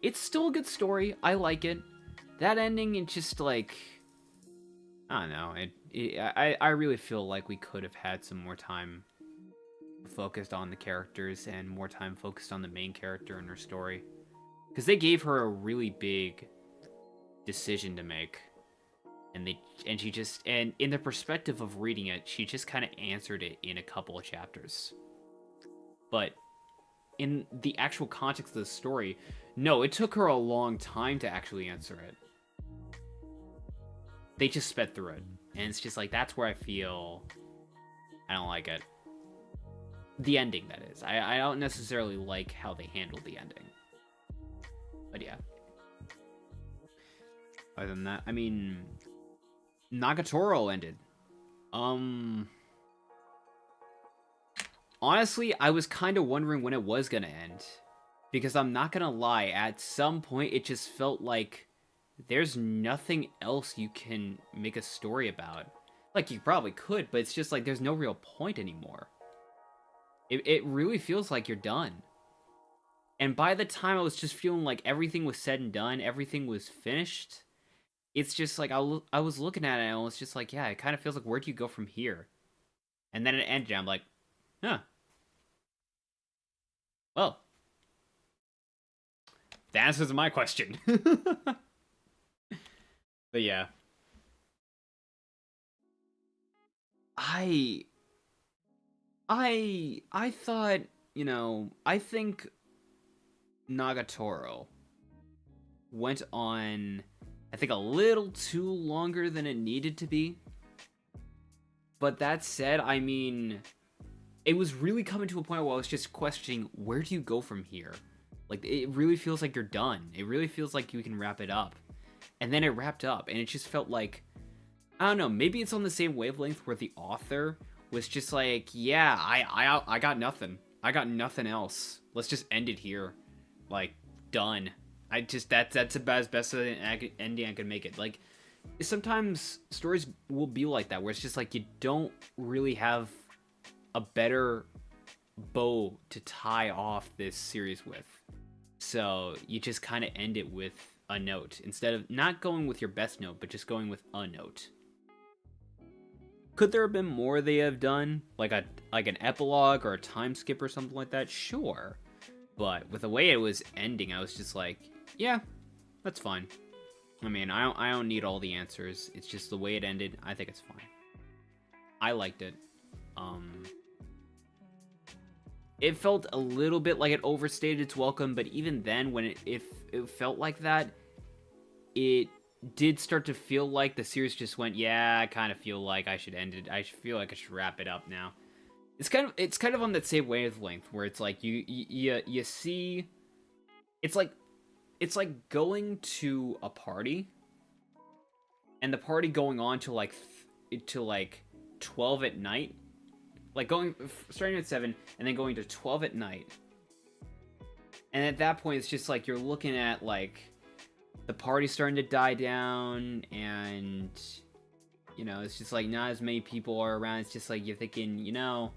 It's still a good story. I like it. That ending, it's just like, I don't know. I really feel like we could have had some more time focused on the characters and more time focused on the main character and her story, because they gave her a really big decision to make, and she just, and in the perspective of reading it, she just kind of answered it in a couple of chapters. But in the actual context of the story, no, it took her a long time to actually answer it. They just sped through it, and it's just like, that's where I feel I don't like it. The ending, that is. I don't necessarily like how they handled the ending. But yeah. Other than that, I mean, Nagatoro ended. Honestly, I was kind of wondering when it was gonna end. Because I'm not gonna lie, at some point it just felt like there's nothing else you can make a story about. Like, you probably could, but it's just like there's no real point anymore. It really feels like you're done. And by the time I was just feeling like everything was said and done, everything was finished, it's just like I was looking at it and I was just like, yeah, it kind of feels like, where do you go from here? And then it ended, and I'm like, huh. Well, the answer to my question. But yeah. I thought, you know, I think Nagatoro went on, I think, a little too longer than it needed to be. But that said, I mean, it was really coming to a point where I was just questioning, where do you go from here? Like, it really feels like you're done. It really feels like you can wrap it up. And then it wrapped up, and it just felt like, I don't know, maybe it's on the same wavelength where the author was just like, yeah, I got nothing. I got nothing else. Let's just end it here. Like, done. That's about as best an ending I can make it. Like, sometimes stories will be like that, where it's just like you don't really have a better bow to tie off this series with. So you just kind of end it with a note, instead of not going with your best note, but just going with a note. Could there have been more they have done? Like an epilogue or a time skip or something like that? Sure. But with the way it was ending, I was just like, yeah, that's fine. I mean, I don't need all the answers. It's just the way it ended. I think it's fine. I liked it. It felt a little bit like it overstayed its welcome, but even then, when it felt like that, it did start to feel like the series just went, yeah, I kind of feel like I should end it. I feel like I should wrap it up now. it's kind of on that same wavelength where it's like you see, it's like going to a party, and the party going on to like 12 at night, like starting at 7 and then going to 12 at night, and at that point it's just like you're looking at like the party starting to die down, and you know, it's just like not as many people are around. It's just like you're thinking, you know,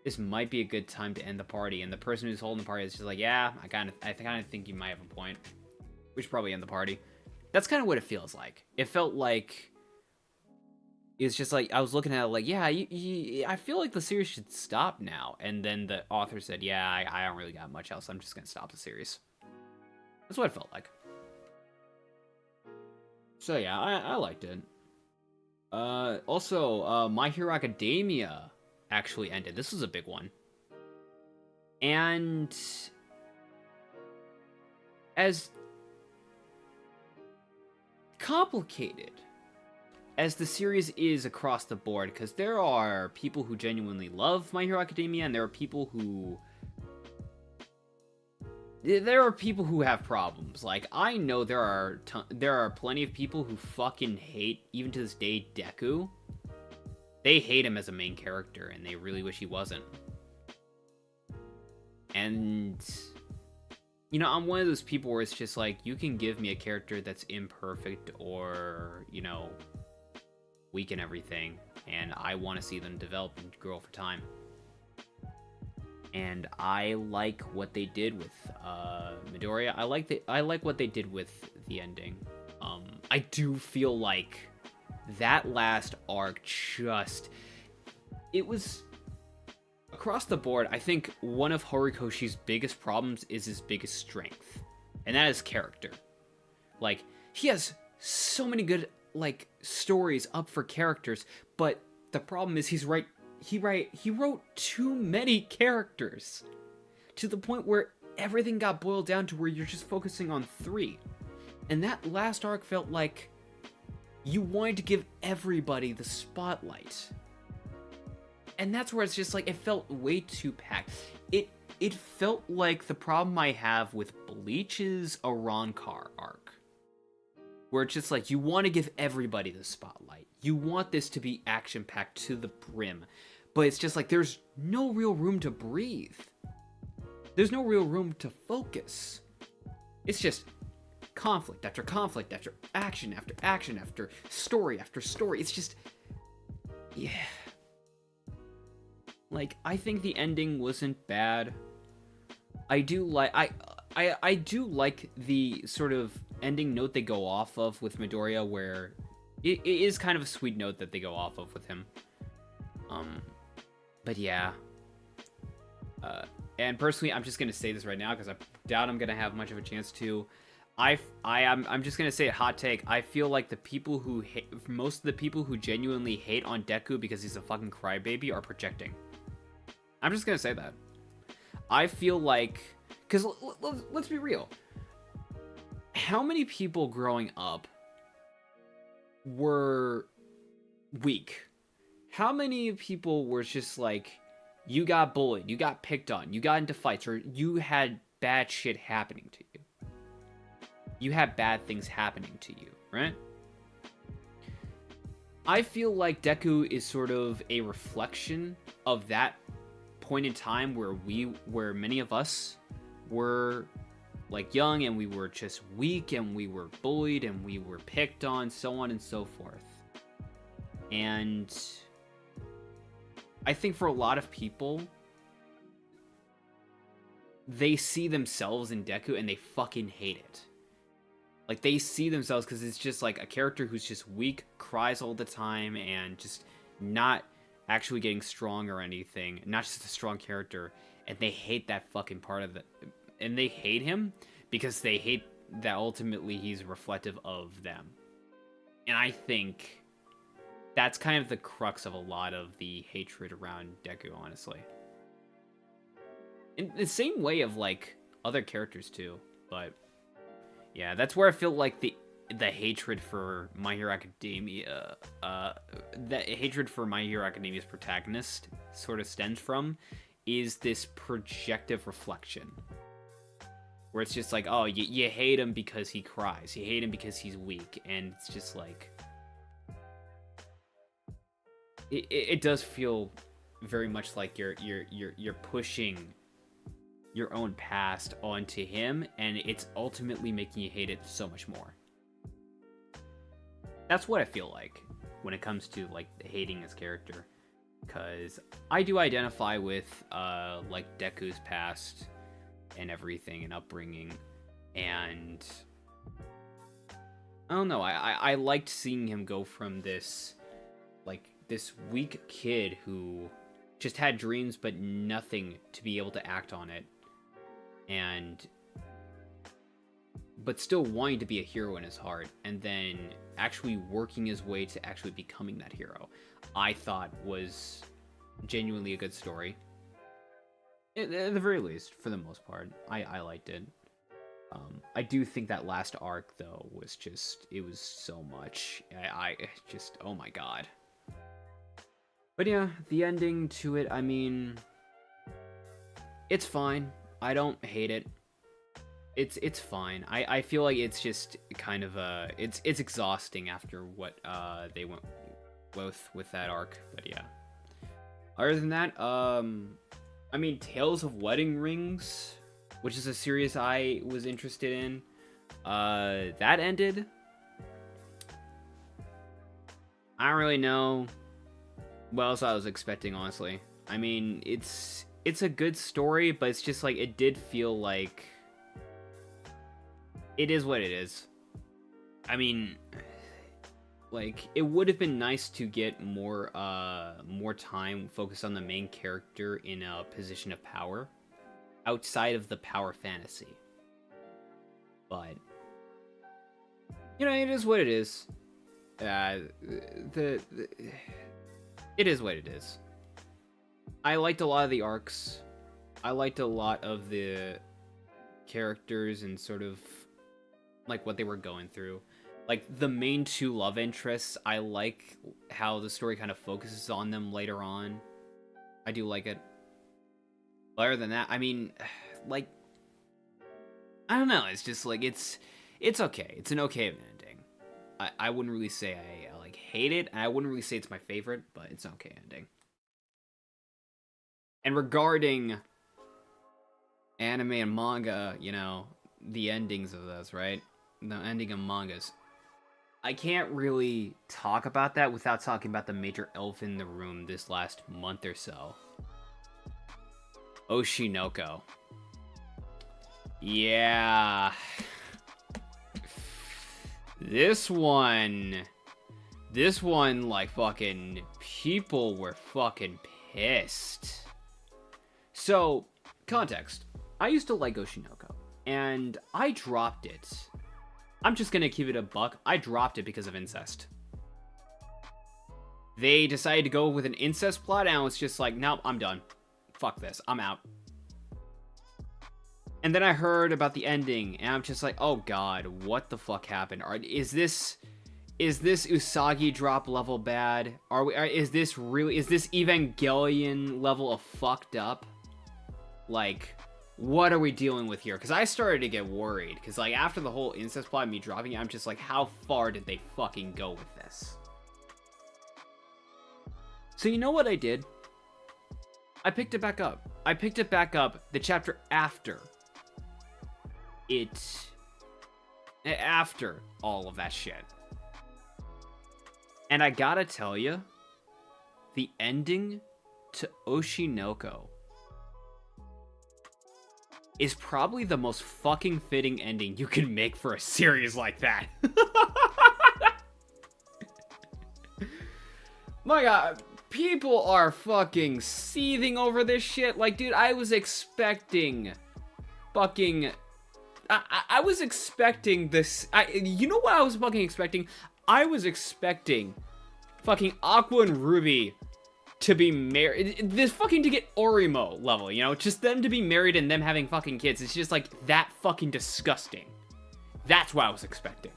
this might be a good time to end the party. And the person who's holding the party is just like, yeah, I kind of think you might have a point. We should probably end the party. That's kind of what it feels like. It felt like it's just like I was looking at it like, yeah, I feel like the series should stop now. And then the author said, yeah, I don't really got much else. I'm just gonna stop the series. That's what it felt like. So yeah, I liked it. Also, My Hero Academia actually ended. This was a big one. And as complicated as the series is across the board, because there are people who genuinely love My Hero Academia, and there are people who have problems. Like, I know there are plenty of people who fucking hate, even to this day, Deku. They hate him as a main character, and they really wish he wasn't. And, you know, I'm one of those people where it's just like, you can give me a character that's imperfect or, you know, weak and everything, and I want to see them develop and grow over time. And I like what they did with Midoriya. I like what they did with the ending. I do feel like that last arc it was across the board. I think one of Horikoshi's biggest problems is his biggest strength, and that is character. Like, he has so many good like stories up for characters, but the problem is he wrote too many characters to the point where everything got boiled down to where you're just focusing on 3. And that last arc felt like you wanted to give everybody the spotlight. And that's where it's just like, it felt way too packed. It felt like the problem I have with Bleach's Arrancar arc, where it's just like, you want to give everybody the spotlight. You want this to be action-packed to the brim. But it's just like, there's no real room to breathe. There's no real room to focus. It's just conflict after conflict after action after story after story. It's just, yeah. Like, I think the ending wasn't bad. I do like the sort of ending note they go off of with Midoriya, where it is kind of a sweet note that they go off of with him. But yeah. And personally, I'm just gonna say this right now because I doubt I'm gonna have much of a chance to. I'm just gonna say a hot take. I feel like most of the people who genuinely hate on Deku because he's a fucking crybaby are projecting. I'm just gonna say that. I feel like, because let's be real. How many people growing up were weak? How many people were just like, you got bullied, you got picked on, you got into fights, or you had bad shit happening to you? You had bad things happening to you, right? I feel like Deku is sort of a reflection of that point in time where many of us were like young, and we were just weak, and we were bullied, and we were picked on, so on and so forth. And I think for a lot of people, they see themselves in Deku and they fucking hate it. Like, they see themselves because it's just like a character who's just weak, cries all the time, and just not actually getting strong or anything. Not just a strong character. And they hate that fucking part of it. And they hate him because they hate that ultimately he's reflective of them. And I think that's kind of the crux of a lot of the hatred around Deku, honestly. In the same way of, like, other characters, too. But, yeah, that's where I feel like the hatred for My Hero Academia, the hatred for My Hero Academia's protagonist sort of stems from, is this projective reflection. Where it's just like, oh, you hate him because he cries. You hate him because he's weak. And it's just like... It does feel very much like you're pushing your own past onto him, and it's ultimately making you hate it so much more. That's what I feel like when it comes to, like, hating his character. Because I do identify with, like, Deku's past and everything and upbringing, and I don't know, I liked seeing him go from this, like, this weak kid who just had dreams but nothing to be able to act on it, but still wanting to be a hero in his heart, and then actually working his way to actually becoming that hero. I thought was genuinely a good story. At the very least, for the most part, I liked it. I do think that last arc, though, was just, it was so much. I just, oh my god. But yeah, the ending to it, I mean, it's fine. I don't hate it. It's fine. I feel like it's just kind of it's exhausting after what they went with that arc. But yeah. Other than that, I mean, Tales of Wedding Rings, which is a series I was interested in, that ended. I don't really know what else I was expecting, honestly. I mean, it's a good story, but it's just like, it did feel like it is what it is. I mean, like, it would have been nice to get more time focused on the main character in a position of power outside of the power fantasy. But you know, it is what it is. It is what it is. I liked a lot of the arcs. I liked a lot of the characters and sort of like what they were going through. Like, the main two love interests, I like how the story kind of focuses on them later on. I do like it. Other than that, I mean, like, I don't know, it's just like, it's okay. It's an okay ending. I wouldn't really say I like hate it, and I wouldn't really say it's my favorite, but it's an okay ending. And regarding anime and manga, you know, the endings of those, right? The ending of mangas. I can't really talk about that without talking about the major elephant in the room this last month or so. Oshinoko. Yeah. This one, like, fucking, people were fucking pissed. So, context. I used to like Oshinoko, and I dropped it. I'm just gonna give it a buck. I dropped it because of incest. They decided to go with an incest plot, and I was just like, nope, I'm done. Fuck this. I'm out. And then I heard about the ending, and I'm just like, oh god, what the fuck happened? Is this Usagi drop level bad? Is this Evangelion level of fucked up? Like, what are we dealing with here? Because I started to get worried. Because, like, after the whole incest plot, me dropping it, I'm just like, how far did they fucking go with this? So you know what I did? I picked it back up. I picked it back up the chapter after all of that shit. And I gotta tell you, the ending to Oshinoko is probably the most fucking fitting ending you can make for a series like that. My god, people are fucking seething over this shit. Like, dude, I was expecting fucking... I was expecting this... you know what I was fucking expecting? I was expecting fucking Aqua and Ruby to be married, this fucking to get Orimo level, you know, just them to be married and them having fucking kids. It's just like that fucking disgusting. That's what I was expecting.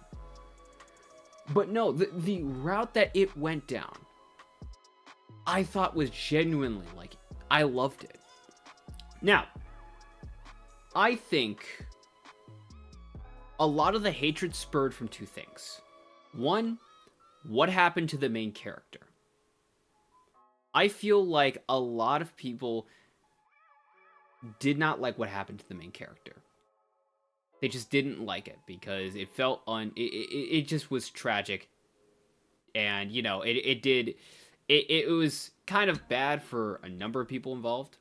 But no, the route that it went down, I thought was genuinely, like, I loved it. Now, I think a lot of the hatred spurred from two things. One, what happened to the main character? I feel like a lot of people did not like what happened to the main character. They just didn't like it because it felt it just was tragic. And, you know, it was kind of bad for a number of people involved.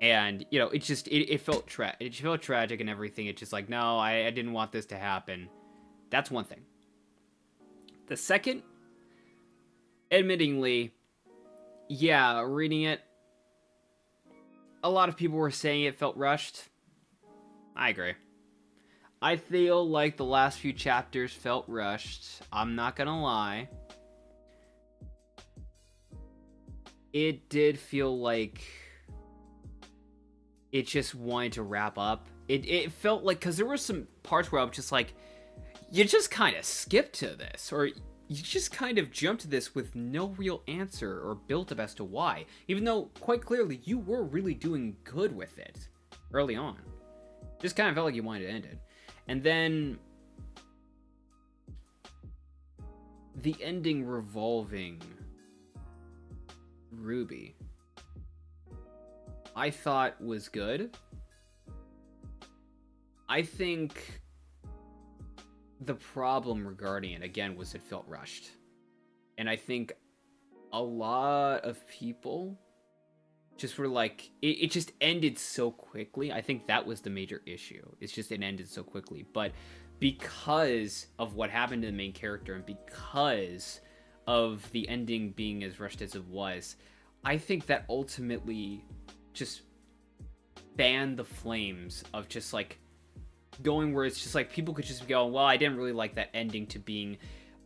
And, you know, it felt tragic and everything. It's just like, no, I didn't want this to happen. That's one thing. The second, admittingly, yeah, reading it, a lot of people were saying it felt rushed. I agree. I feel like the last few chapters felt rushed. I'm not gonna lie. It did feel like it just wanted to wrap up. It felt like, because there were some parts where I was just like, you just kind of skipped to this, or you just kind of jumped to this with no real answer or built up as to why, even though quite clearly you were really doing good with it early on. Just kind of felt like you wanted to end it. And then the ending revolving Ruby, I thought was good. I think the problem regarding it, again, was it felt rushed. And I think a lot of people just were like, it just ended so quickly. I think that was the major issue. It's just it ended so quickly. But because of what happened to the main character and because of the ending being as rushed as it was, I think that ultimately just fanned the flames of just like going where it's just like people could just go, well, I didn't really like that ending, to being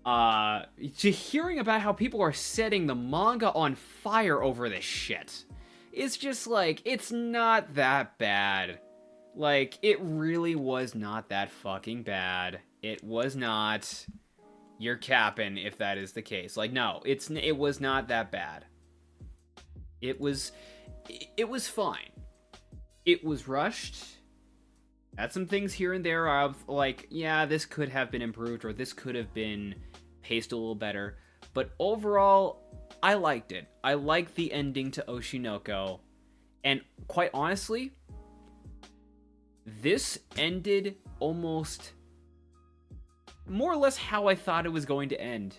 to hearing about how people are setting the manga on fire over this shit. It's just like, it's not that bad. Like, it really was not that fucking bad. It was not. You're capping if that is the case. Like, no, it was not that bad. It was fine. It was rushed. Had some things here and there of like, yeah, this could have been improved, or this could have been paced a little better. But overall, I liked it. I liked the ending to Oshinoko. And quite honestly, this ended almost more or less how I thought it was going to end.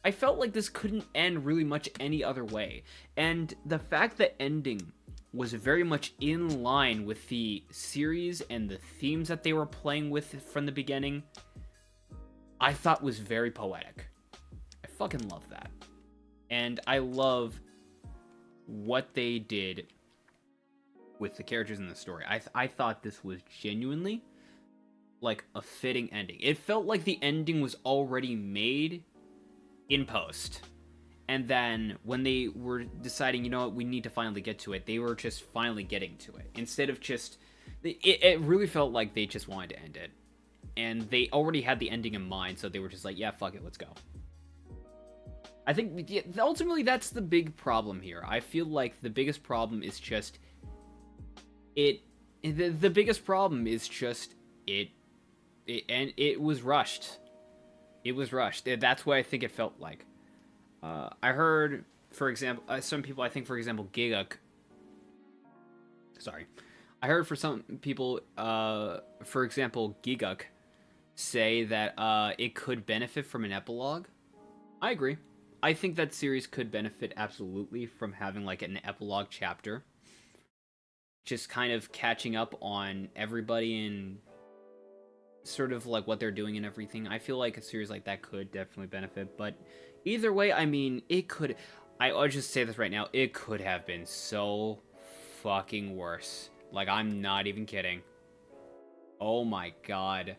I felt like this couldn't end really much any other way. And the fact that ending was very much in line with the series and the themes that they were playing with from the beginning, I thought was very poetic. I fucking love that. And I love what they did with the characters in the story. I thought this was genuinely like a fitting ending. It felt like the ending was already made in post. And then when they were deciding, you know what, we need to finally get to it, they were just finally getting to it. Instead of just... It really felt like they just wanted to end it. And they already had the ending in mind, so they were just like, yeah, fuck it, let's go. I think ultimately that's the big problem here. I feel like the biggest problem is just... The biggest problem is just... And it was rushed. It was rushed. That's what I think it felt like. I heard, for example, some people, I think, for example, Giguk. Sorry. I heard for some people, for example, Giguk, say that it could benefit from an epilogue. I agree. I think that series could benefit absolutely from having, like, an epilogue chapter. Just kind of catching up on everybody and sort of, like, what they're doing and everything. I feel like a series like that could definitely benefit, but... Either way, I mean, it could... I'll just say this right now. It could have been so fucking worse. Like, I'm not even kidding. Oh my god.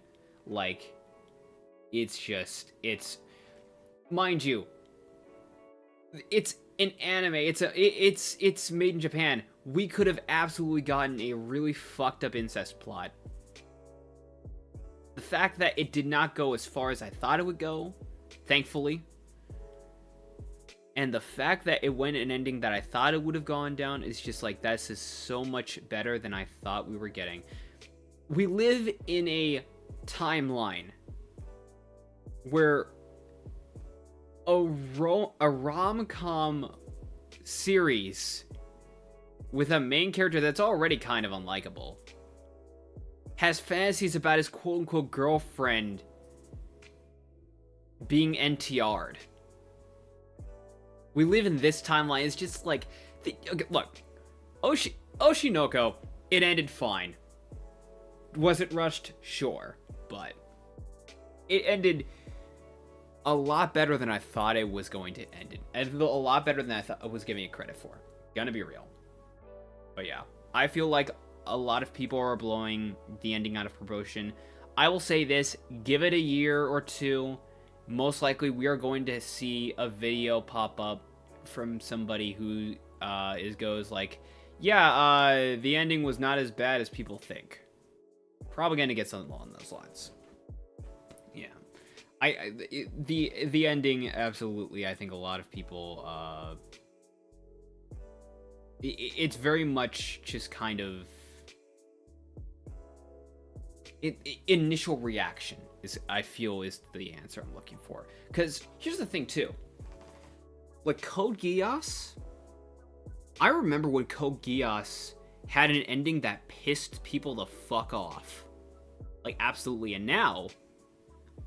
Like, it's just... It's... Mind you, it's an anime. It's made in Japan. We could have absolutely gotten a really fucked up incest plot. The fact that it did not go as far as I thought it would go, thankfully, and the fact that it went an ending that I thought it would have gone down is just like, that's just so much better than I thought we were getting. We live in a timeline where a rom-com series with a main character that's already kind of unlikable has fantasies about his quote-unquote girlfriend being NTR'd. We live in this timeline. It's just like, okay, look, Oshinoko, it ended fine. Was it rushed? Sure, but it ended a lot better than I thought it was going to end. And a lot better than I thought I was giving it credit for. Gonna be real. But yeah, I feel like a lot of people are blowing the ending out of proportion. I will say this, give it a year or two. Most likely we are going to see a video pop up from somebody who goes like, yeah, the ending was not as bad as people think. Probably gonna get something along those lines. Yeah, the ending, absolutely. I think a lot of people, it's very much just kind of initial reaction is, I feel, is the answer I'm looking for. Because here's the thing too, like Code Geass, I remember when Code Geass had an ending that pissed people the fuck off, like absolutely. And now,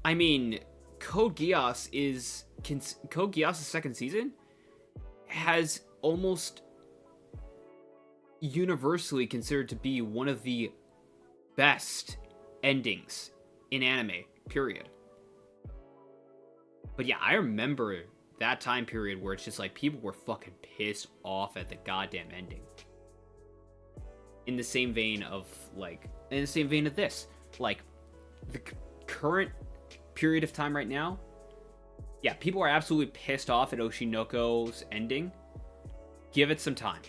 I mean, Code Geass's second season has almost universally considered to be one of the best endings in anime, period. But yeah, I remember that time period where it's just like people were fucking pissed off at the goddamn ending. In the same vein of this, like the current period of time right now, yeah, people are absolutely pissed off at Oshinoko's ending. Give it some time.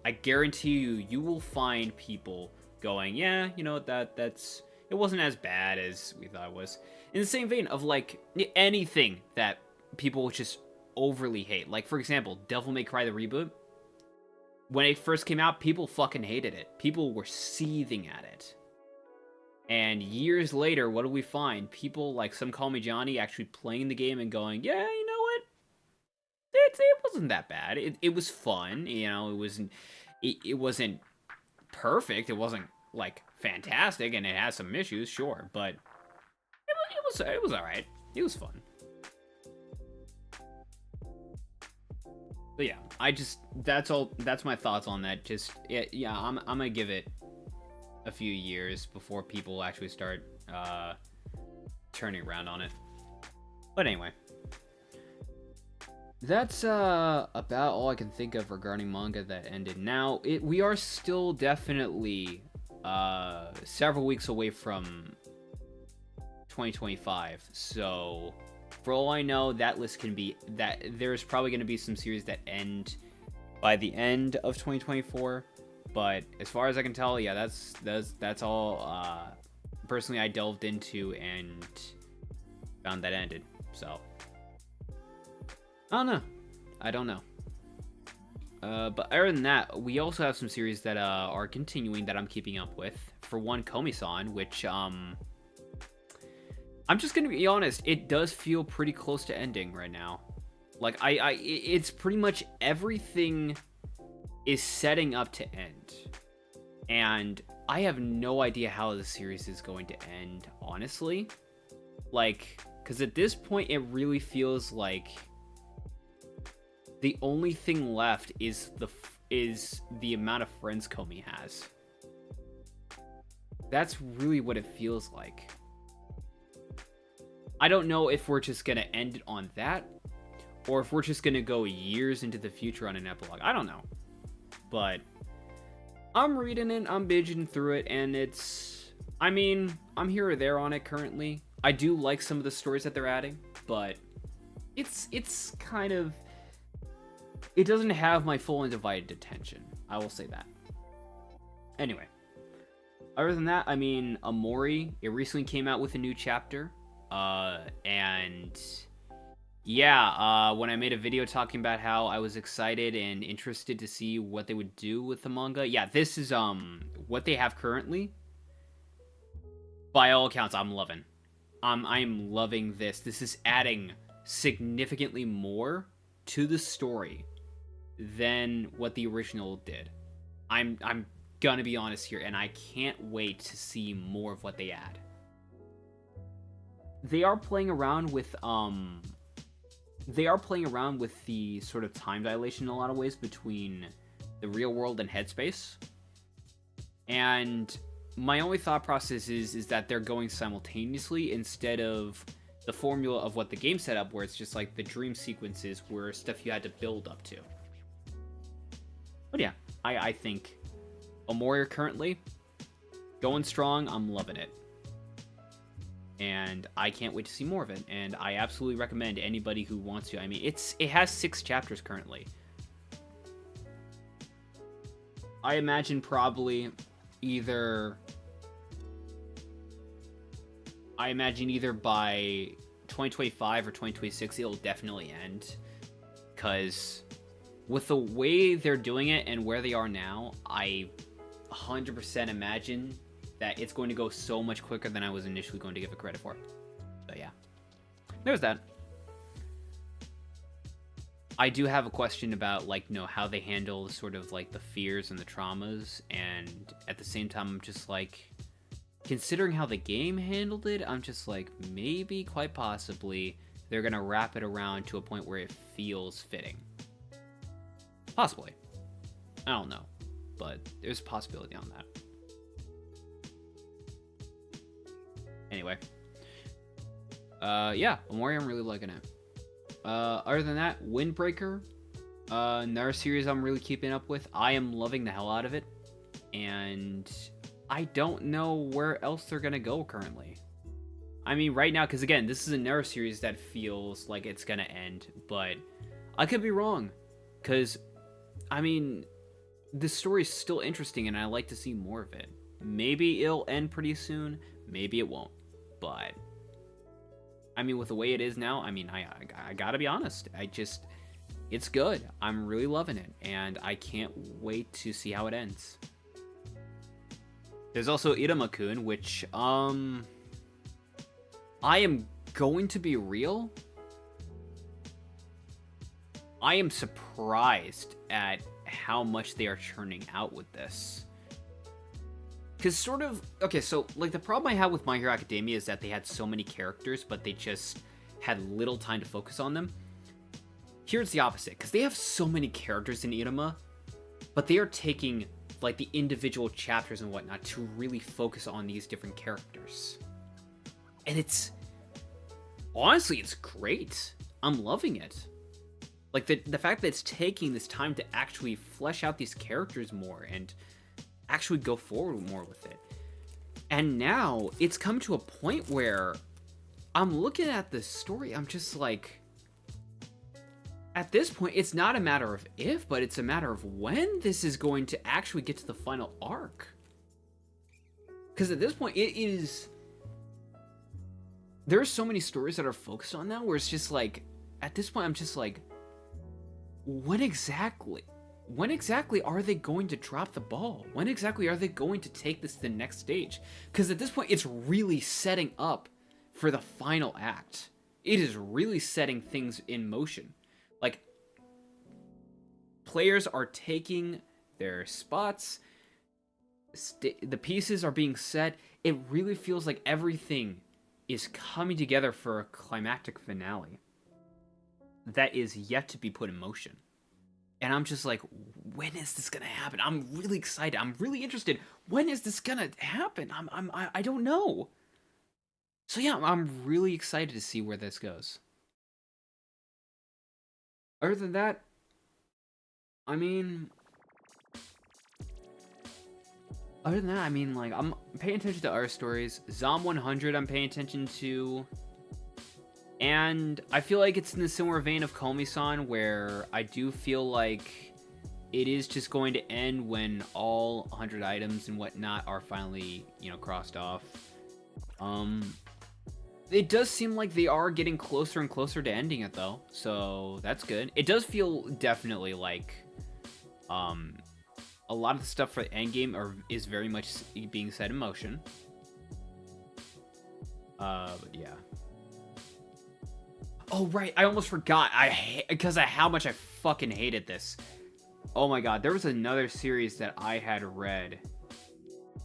I guarantee you will find people going, yeah, you know, that's it wasn't as bad as we thought it was. In the same vein of like anything that people just overly hate. Like, for example, Devil May Cry the reboot. When it first came out, people fucking hated it. People were seething at it. And years later, what do we find? People like Some Call Me Johnny actually playing the game and going, yeah, you know what? It wasn't that bad. It was fun, you know. It wasn't perfect. It wasn't like fantastic, and it has some issues, sure, but it was all right. It was fun. But yeah, that's my thoughts on that. Just yeah, I'm gonna give it a few years before people actually start turning around on it. But anyway, that's about all I can think of regarding manga that ended. Now, we are still definitely several weeks away from 2025, so for all I know, that list can be that there's probably going to be some series that end by the end of 2024. But as far as I can tell, yeah, that's all personally I delved into and found that ended. So I don't know. But other than that, we also have some series that are continuing that I'm keeping up with. For one, Komi-san, which I'm just gonna be honest, it does feel pretty close to ending right now. Like it's pretty much everything is setting up to end, and I have no idea how the series is going to end, honestly. Like, because at this point, it really feels like the only thing left is the amount of friends Komi has. That's really what it feels like. I don't know if we're just gonna end it on that, or if we're just gonna go years into the future on an epilogue. I don't know. But I'm reading it, I'm binging through it, and I mean, I'm here or there on it currently. I do like some of the stories that they're adding, but it's kind of, it doesn't have my full and divided attention. I will say that. Anyway, Other than that, I mean, Amori, it recently came out with a new chapter. And yeah, when I made a video talking about how I was excited and interested to see what they would do with the manga, yeah, this is what they have currently. By all accounts, I'm loving. I am loving this. This is adding significantly more to the story than what the original did. I'm gonna be honest here, and I can't wait to see more of what they add. They are playing around with the sort of time dilation in a lot of ways between the real world and headspace. And my only thought process is that they're going simultaneously instead of the formula of what the game set up, where it's just like the dream sequences were stuff you had to build up to. But yeah, I think Amori currently going strong. I'm loving it. And I can't wait to see more of it. And I absolutely recommend anybody who wants to. I mean, it has 6 chapters currently. I imagine probably either by 2025 or 2026 it'll definitely end. Because with the way they're doing it and where they are now, I 100% imagine that it's going to go so much quicker than I was initially going to give it credit for. So yeah, there's that. I do have a question about, like, how they handle sort of like the fears and the traumas, and at the same time I'm just like, considering how the game handled it, I'm just like, maybe, quite possibly, they're gonna wrap it around to a point where it feels fitting. Possibly. I don't know, but there's a possibility on that. Anyway. Yeah, Amori, I'm really liking it. Other than that, Windbreaker, another series I'm really keeping up with. I am loving the hell out of it, and I don't know where else they're gonna go currently. I mean, right now, because again, this is another series that feels like it's gonna end, but I could be wrong, because, I mean, the story's still interesting, and I like to see more of it. Maybe it'll end pretty soon, maybe it won't, but I mean, with the way it is now, I mean, I gotta be honest. It's good. I'm really loving it, and I can't wait to see how it ends. There's also Iruma-kun, which, I am going to be real. I am surprised at how much they are churning out with this. Because sort of, okay, so, like, the problem I have with My Hero Academia is that they had so many characters, but they just had little time to focus on them. Here's the opposite, because they have so many characters in Iruma, but they are taking, like, the individual chapters and whatnot to really focus on these different characters. And it's, honestly, it's great. I'm loving it. Like, the fact that it's taking this time to actually flesh out these characters more and actually go forward more with it. And now it's come to a point where I'm looking at this story, I'm just like, at this point, it's not a matter of if, but it's a matter of when this is going to actually get to the final arc. Because at this point, there's so many stories that are focused on that, where it's just like, at this point, I'm just like, when exactly are they going to drop the ball? When exactly are they going to take this to the next stage? Because at this point, it's really setting up for the final act. It is really setting things in motion. Like, players are taking their spots, the pieces are being set. It really feels like everything is coming together for a climactic finale that is yet to be put in motion. And I'm just like, when is this gonna happen? I'm really excited. I'm really interested. When is this gonna happen? I don't know. So yeah, I'm really excited to see where this goes. Other than that, I mean, like, I'm paying attention to other stories. Zom 100, I'm paying attention to. And I feel like it's in the similar vein of Komi-san, where I do feel like it is just going to end when all 100 items and whatnot are finally, you know, crossed off. It does seem like they are getting closer and closer to ending it, though, so that's good. It does feel definitely like, a lot of the stuff for the endgame is very much being set in motion. But yeah. Oh, right, I almost forgot. Because of how much I fucking hated this. Oh my god, there was another series that I had read.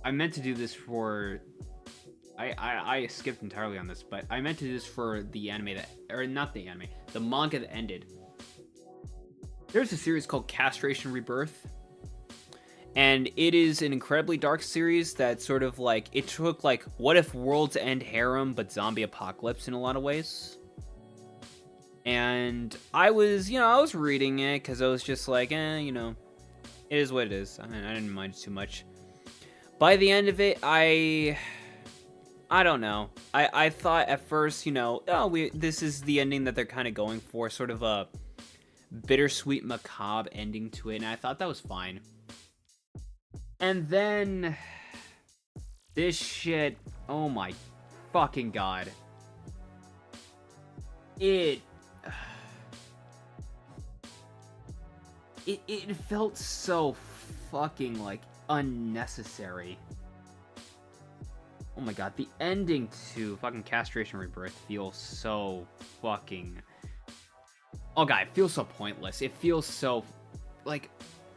I meant to do this for... I skipped entirely on this, but I meant to do this for the anime that... Or not the anime, the manga that ended. There's a series called Castration Rebirth. And it is an incredibly dark series that sort of like... It took like, what if World's End harem, but zombie apocalypse in a lot of ways. And I was, you know, I was reading it because I was just like, you know, it is what it is. I mean, I didn't mind it too much. By the end of it, I don't know. I thought at first, you know, this is the ending that they're kind of going for, sort of a bittersweet, macabre ending to it, and I thought that was fine. And then this shit, oh my fucking god. It felt so fucking, like, unnecessary. Oh my god, the ending to fucking Castration Rebirth feels so fucking... Oh god, it feels so pointless. It feels so... Like,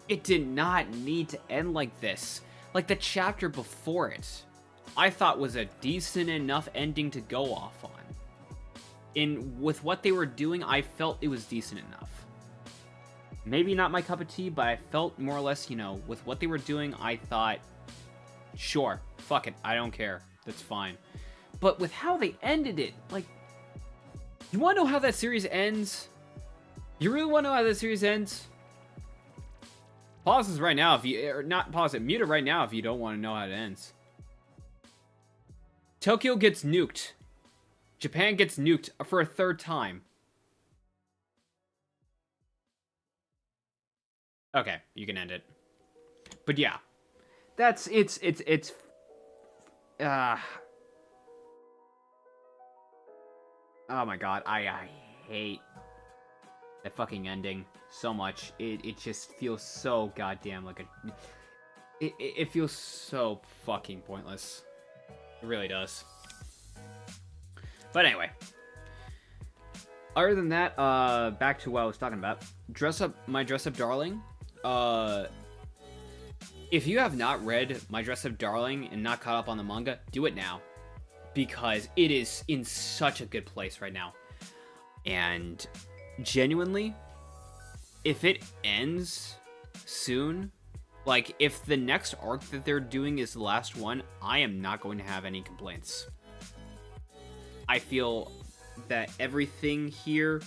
it did not need to end like this. Like, the chapter before it, I thought was a decent enough ending to go off on. With what they were doing, I felt it was decent enough. Maybe not my cup of tea, but I felt more or less, you know, with what they were doing, I thought, sure, fuck it, I don't care, that's fine. But with how they ended it, like, you want to know how that series ends? You really want to know how that series ends? Pause this right now if you, or not pause it, mute it right now if you don't want to know how it ends. Tokyo gets nuked. Japan gets nuked for a third time. Okay, you can end it. But yeah, that's it's oh my god, I hate that fucking ending so much. It just feels so goddamn like a it feels so fucking pointless. It really does. But anyway, other than that, back to what I was talking about. My Dress Up Darling. If you have not read My Dress Up Darling and not caught up on the manga, do it now. Because it is in such a good place right now. And genuinely, if it ends soon, like if the next arc that they're doing is the last one, I am not going to have any complaints. I feel that everything here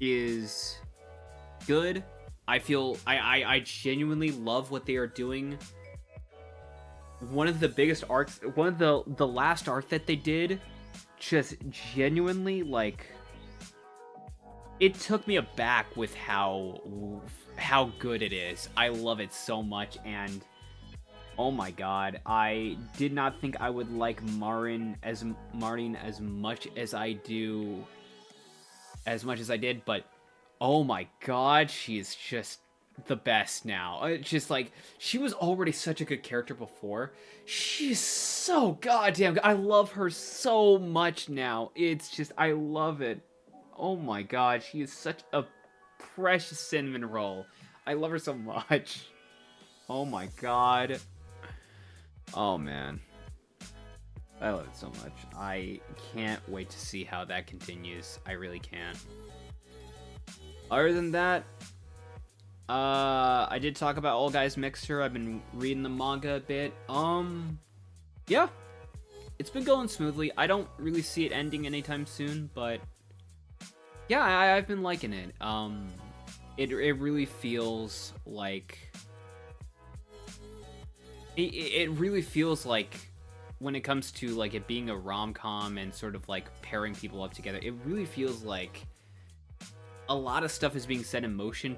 is good. I feel I genuinely love what they are doing. One of the biggest arcs, one of the last arc that they did, just genuinely, like, it took me aback with how good it is. I love it so much, and oh my god, I did not think I would like Marin as much as I do, as much as I did, but oh my god, she is just the best now. It's just like, she was already such a good character before. She's so goddamn good. I love her so much now. It's just, I love it. Oh my god, she is such a precious cinnamon roll. I love her so much. Oh my god. Oh man, I love it so much. I can't wait to see how that continues. I really can't. Other than that, I did talk about All Guys Mixer. I've been reading the manga a bit. Yeah, it's been going smoothly. I don't really see it ending anytime soon, but yeah, I've been liking it. It really feels like... It really feels like, when it comes to like it being a rom-com and sort of like pairing people up together, it really feels like a lot of stuff is being set in motion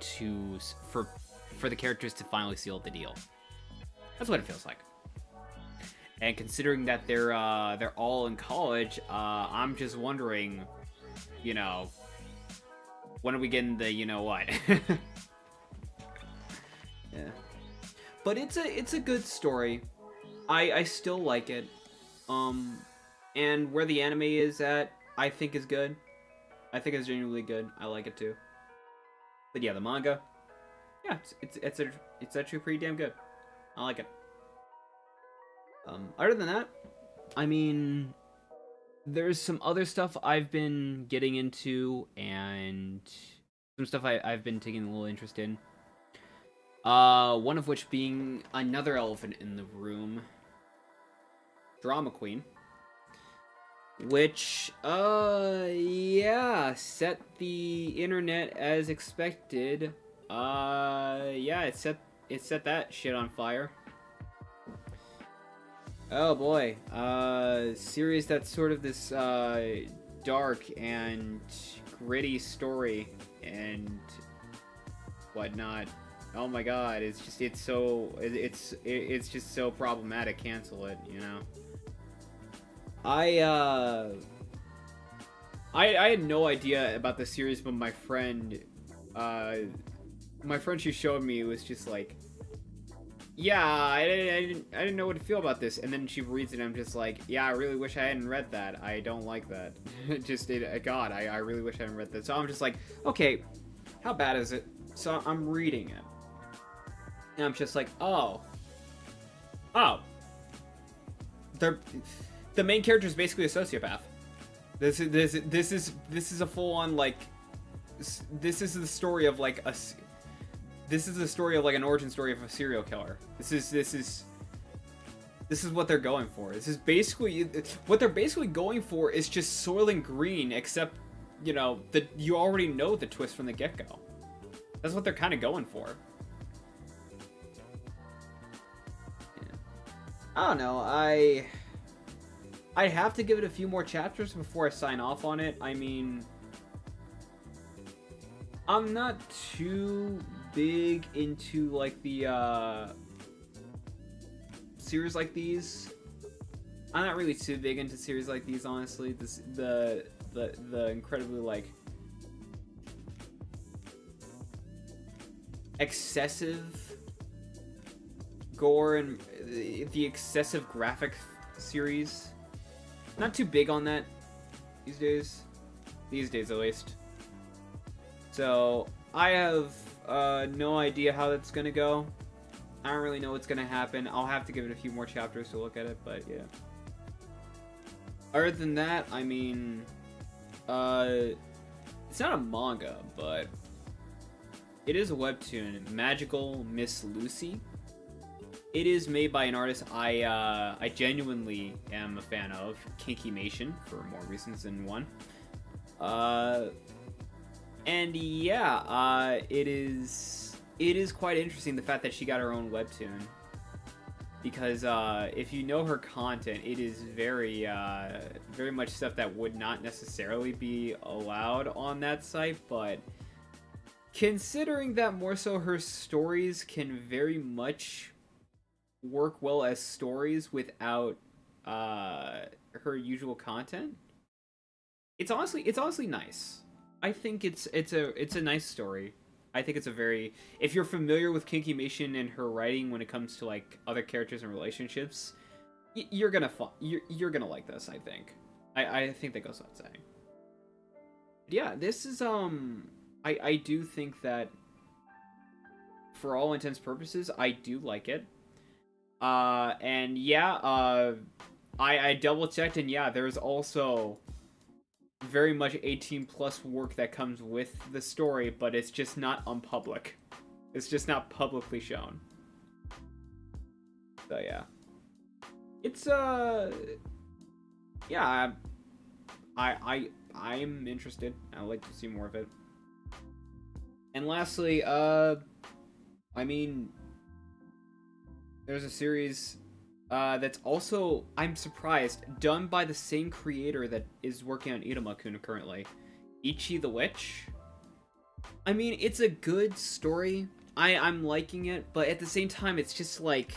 for the characters to finally seal the deal. That's what it feels like. And considering that they're all in college, I'm just wondering, you know, when are we getting the you know what? Yeah. But it's a good story. I still like it. And where the anime is at, I think is good. I think it's genuinely good. I like it too. But yeah, the manga, yeah, it's actually pretty damn good. I like it. Other than that, I mean, there's some other stuff I've been getting into, and some stuff I've been taking a little interest in. One of which being another elephant in the room, Drama Queen. Which, yeah, set the internet as expected. Yeah, it set that shit on fire. Oh boy, series that's sort of this, dark and gritty story and whatnot. Oh my god, it's just so problematic. Cancel it, you know. I had no idea about the series, but my friend she showed me was just like, yeah, I didn't know what to feel about this, and then she reads it and I'm just like, yeah, I really wish I hadn't read that. I don't like that. God, I really wish I hadn't read that. So I'm just like, okay, how bad is it? So I'm reading it, and I'm just like, oh, the main character is basically a sociopath. This is a full-on, like, this is the story of like an origin story of a serial killer. This is what they're going for. This is basically what they're basically going for is just Soylent Green, except, you know, that you already know the twist from the get-go. That's what they're kind of going for. Yeah. I don't know. I'd have to give it a few more chapters before I sign off on it. I mean, I'm not too big into, like, the, series like these. I'm not really too big into series like these, honestly. The incredibly, like, excessive gore and the excessive graphic series. Not too big on that these days. These days, at least. So, I have no idea how that's gonna go. I don't really know what's gonna happen. I'll have to give it a few more chapters to look at it, but yeah. Other than that, I mean, it's not a manga, but it is a webtoon, Magical Miss Lucy. It is made by an artist I genuinely am a fan of, Kinkymation, for more reasons than one. And yeah, it is quite interesting, the fact that she got her own webtoon, because if you know her content, it is very much stuff that would not necessarily be allowed on that site, but considering that more so her stories can very much work well as stories without her usual content, it's honestly nice. I think it's a nice story. I think it's a very, if you're familiar with Kinkymation and her writing when it comes to, like, other characters and relationships, you're gonna like this. I think that goes without saying. But yeah, this is I do think that for all intents and purposes, I do like it. And yeah, I double checked, and yeah, there's also very much 18 plus work that comes with the story, but it's just not on public. It's just not publicly shown. So yeah, it's yeah, I'm interested. I'd like to see more of it. And lastly, I mean, there's a series that's also, I'm surprised, done by the same creator that is working on Iruma-kun currently, Ichi the Witch. I mean, it's a good story. I'm liking it, but at the same time, it's just like,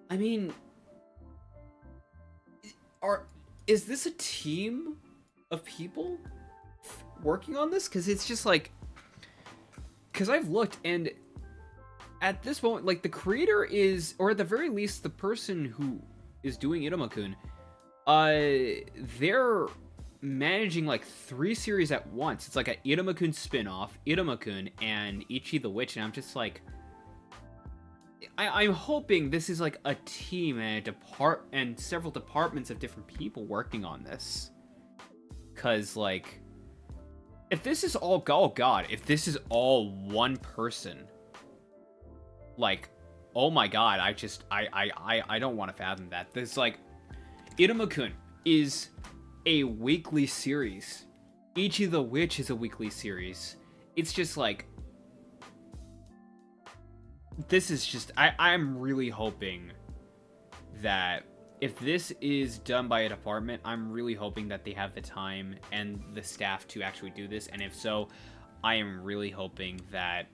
I mean, is this a team of people working on this? Because it's just like, because I've looked, and at this moment, like, the creator is, or at the very least, the person who is doing Iruma-kun, they're managing like 3 series at once. It's like a Iruma-kun spin-off, Iruma-kun, and Ichi the Witch, and I'm just like, I'm hoping this is like a team and several departments of different people working on this. Cause like, if this is all, oh god, if this is all one person, like, oh my god, I don't want to fathom that. This, like, Iruma-kun is a weekly series. Ichi the Witch is a weekly series. It's just like, this is just, I'm really hoping that if this is done by a department, I'm really hoping that they have the time and the staff to actually do this. And if so, I am really hoping that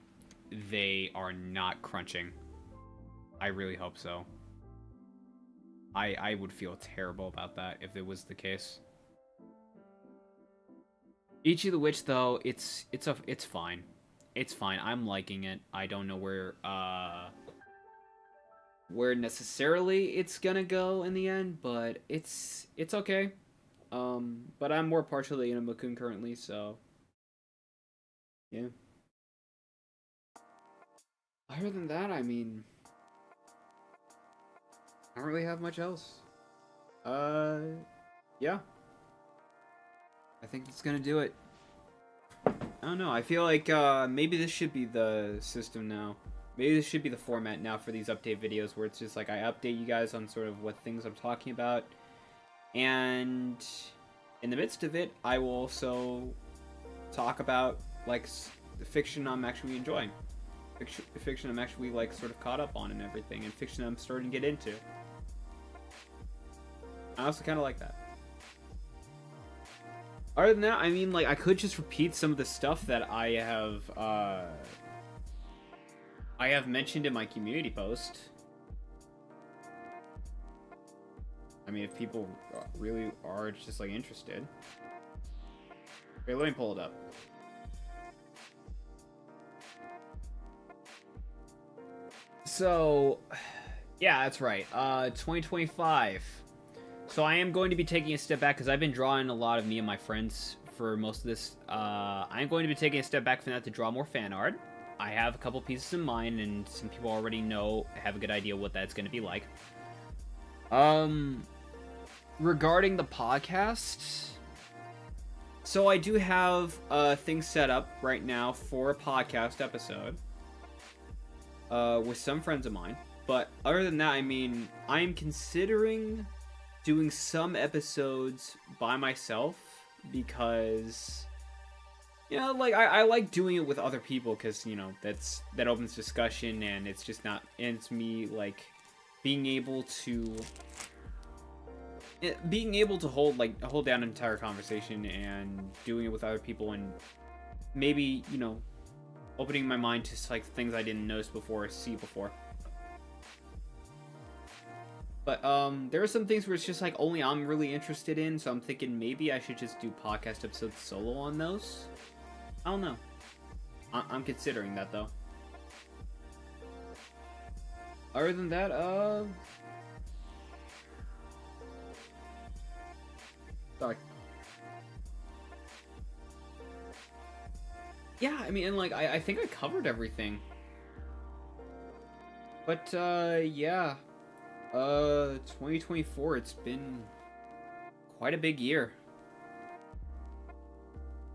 they are not crunching. I really hope so. I would feel terrible about that if it was the case. Ichi the Witch, though, it's fine. It's fine. I'm liking it. I don't know where necessarily it's gonna go in the end, but it's okay. But I'm more partially in Iruma-kun currently, so yeah. Other than that, I mean, I don't really have much else. Yeah. I think it's gonna do it. I don't know, I feel like, maybe this should be the system now. Maybe this should be the format now for these update videos, where it's just like, I update you guys on sort of what things I'm talking about. And in the midst of it, I will also talk about, like, the fiction I'm actually enjoying. Fiction I'm actually, like, sort of caught up on and everything, and fiction I'm starting to get into. I also kind of like that. Other than that, I mean, like, I could just repeat some of the stuff that I have mentioned in my community post. I mean, if people really are just, like, interested. Okay, let me pull it up. So, yeah, that's right. 2025. So I am going to be taking a step back, because I've been drawing a lot of me and my friends for most of this. I'm going to be taking a step back from that to draw more fan art. I have a couple pieces in mind, and some people already have a good idea what that's going to be like. Regarding the podcast, so I do have things set up right now for a podcast episode with some friends of mine. But other than that, I mean, I'm considering doing some episodes by myself, because, you know, like, I like doing it with other people, because, you know, that opens discussion, and it's just not, and it's me, like, being able to hold down an entire conversation and doing it with other people, and maybe, you know, opening my mind to, like, things I didn't notice before or see before. But there are some things where it's just like only I'm really interested in, so I'm thinking maybe I should just do podcast episodes solo on those. I don't know. I'm considering that, though. Other than that, sorry. Yeah, I mean, and like, I think I covered everything. But, yeah. 2024, it's been quite a big year.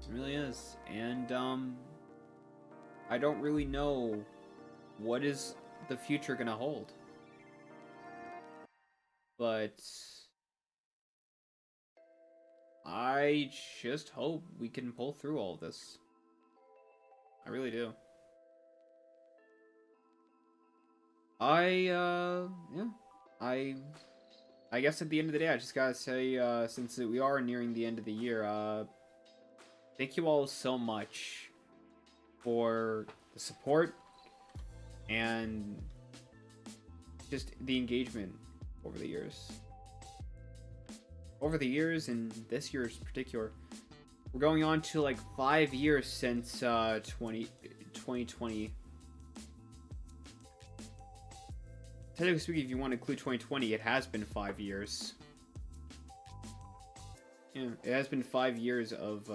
It really is. And, I don't really know what is the future gonna hold. But I just hope we can pull through all of this. I really do. Yeah. I guess at the end of the day, I just gotta say, since we are nearing the end of the year, thank you all so much for the support, and just the engagement over the years. Over the years, and this year's particular, we're going on to like 5 years since 2020. Technically speaking, if you want to include 2020, it has been 5 years. Yeah, it has been 5 years of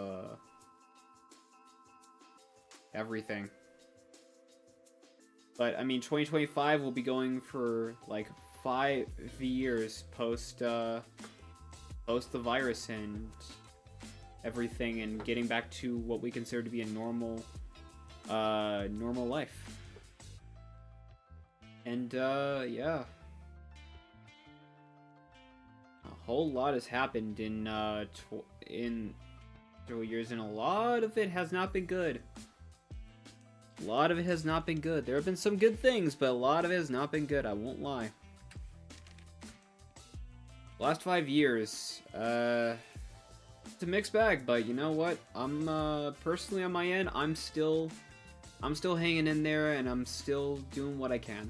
everything. But I mean, 2025 will be going for like 5 years post the virus and everything, and getting back to what we consider to be a normal life. And yeah, a whole lot has happened in 3 years, and a lot of it has not been good. A lot of it has not been good. There have been some good things, but a lot of it has not been good, I won't lie. Last 5 years, it's a mixed bag, but you know what? I'm personally on my end, I'm still hanging in there, and I'm still doing what I can.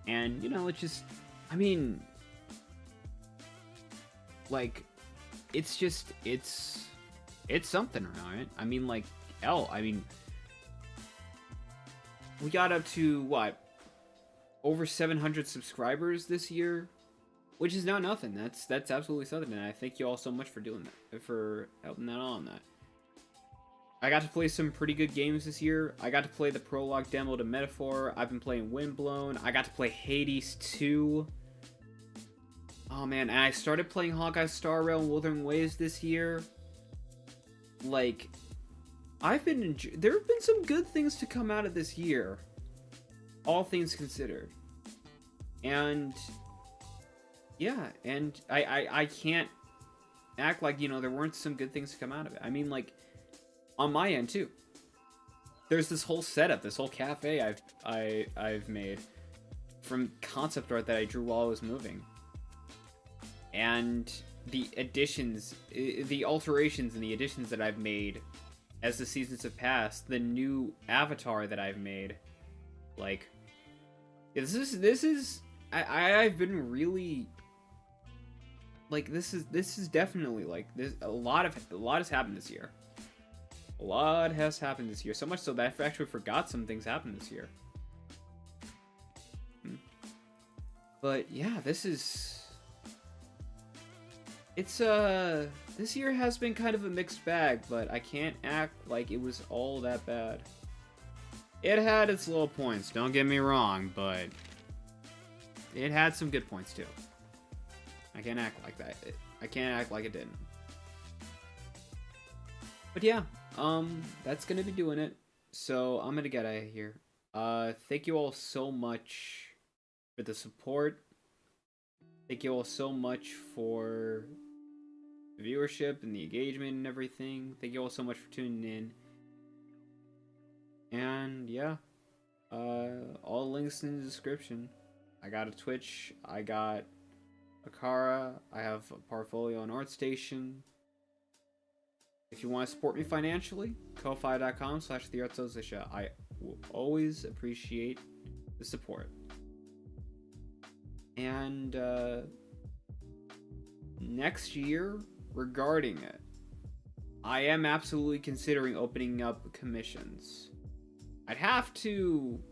And you know, it's just, I mean, like, it's just, it's something, right? I mean, like, hell, I mean, we got up to what, over 700 subscribers this year, which is not nothing. That's absolutely something, and I thank you all so much for doing that, for helping that on that. I got to play some pretty good games this year. I got to play the prologue demo to Metaphor. I've been playing Windblown. I got to play Hades 2. Oh man, and I started playing Hawkeye Star Rail and Wuthering Waves this year. Like, there have been some good things to come out of this year, all things considered. And yeah, and I can't act like, you know, there weren't some good things to come out of it. I mean, like, on my end too, there's this whole setup, this whole cafe I've made from concept art that I drew while I was moving, and the additions, the alterations and the additions that I've made as the seasons have passed, the new avatar that I've made. Like, this is I've been really, like, this is definitely, like, this, a lot has happened this year. A lot has happened this year, so much so that I actually forgot some things happened this year. But yeah, this year has been kind of a mixed bag, but I can't act like it was all that bad. It had its low points, don't get me wrong, but it had some good points too. I can't act like that. I can't act like it didn't. But yeah, that's gonna be doing it. So I'm gonna get out of here. Thank you all so much for the support. Thank you all so much for the viewership and the engagement and everything. Thank you all so much for tuning in. And yeah, all links in the description. I got a Twitch, I got a Cara, I have a portfolio on Artstation. If you want to support me financially, ko-fi.com/theartstation. I will always appreciate the support. And next year, regarding it, I am absolutely considering opening up commissions. I'd have to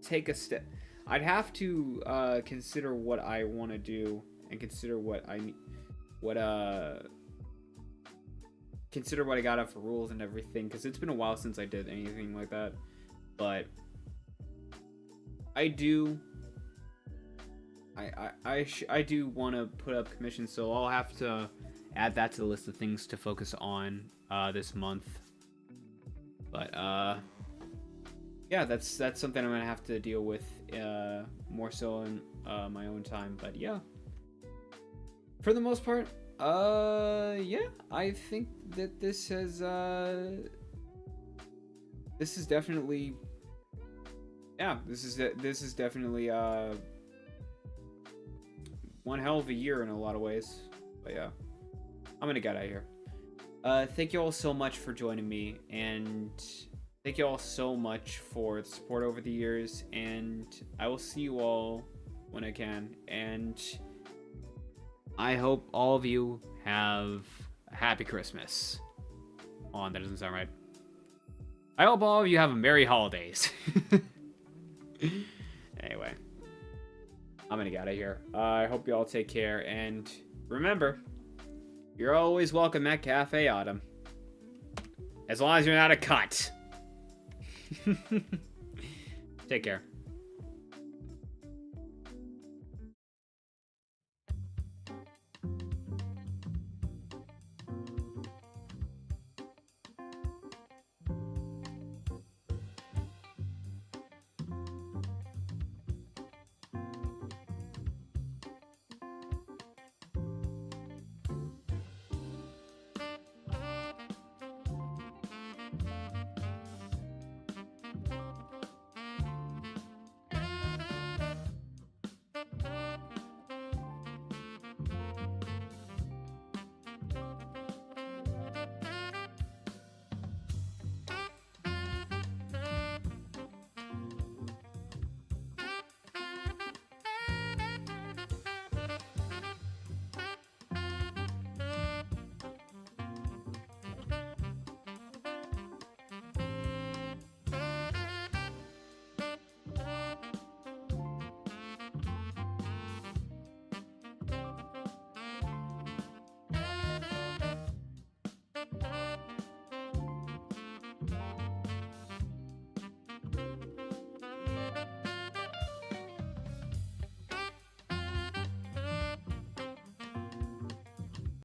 take a step. I'd have to consider what I want to do, and consider what I need, consider what I got out for rules and everything, because it's been a while since I did anything like that. But I do want to put up commissions, so I'll have to add that to the list of things to focus on this month. But yeah, that's something I'm gonna have to deal with more so in my own time. But yeah, for the most part, yeah, I think that this is definitely, yeah, this is definitely one hell of a year in a lot of ways. But yeah, I'm gonna get out of here. Thank you all so much for joining me, and Thank you all so much for the support over the years, and I will see you all when I can. And I hope all of you have a happy Christmas. Hold on, that doesn't sound right. I hope all of you have a merry holidays. Anyway, I'm gonna get out of here. I hope you all take care, and remember, you're always welcome at Cafe Autumn. As long as you're not a cunt. Take care.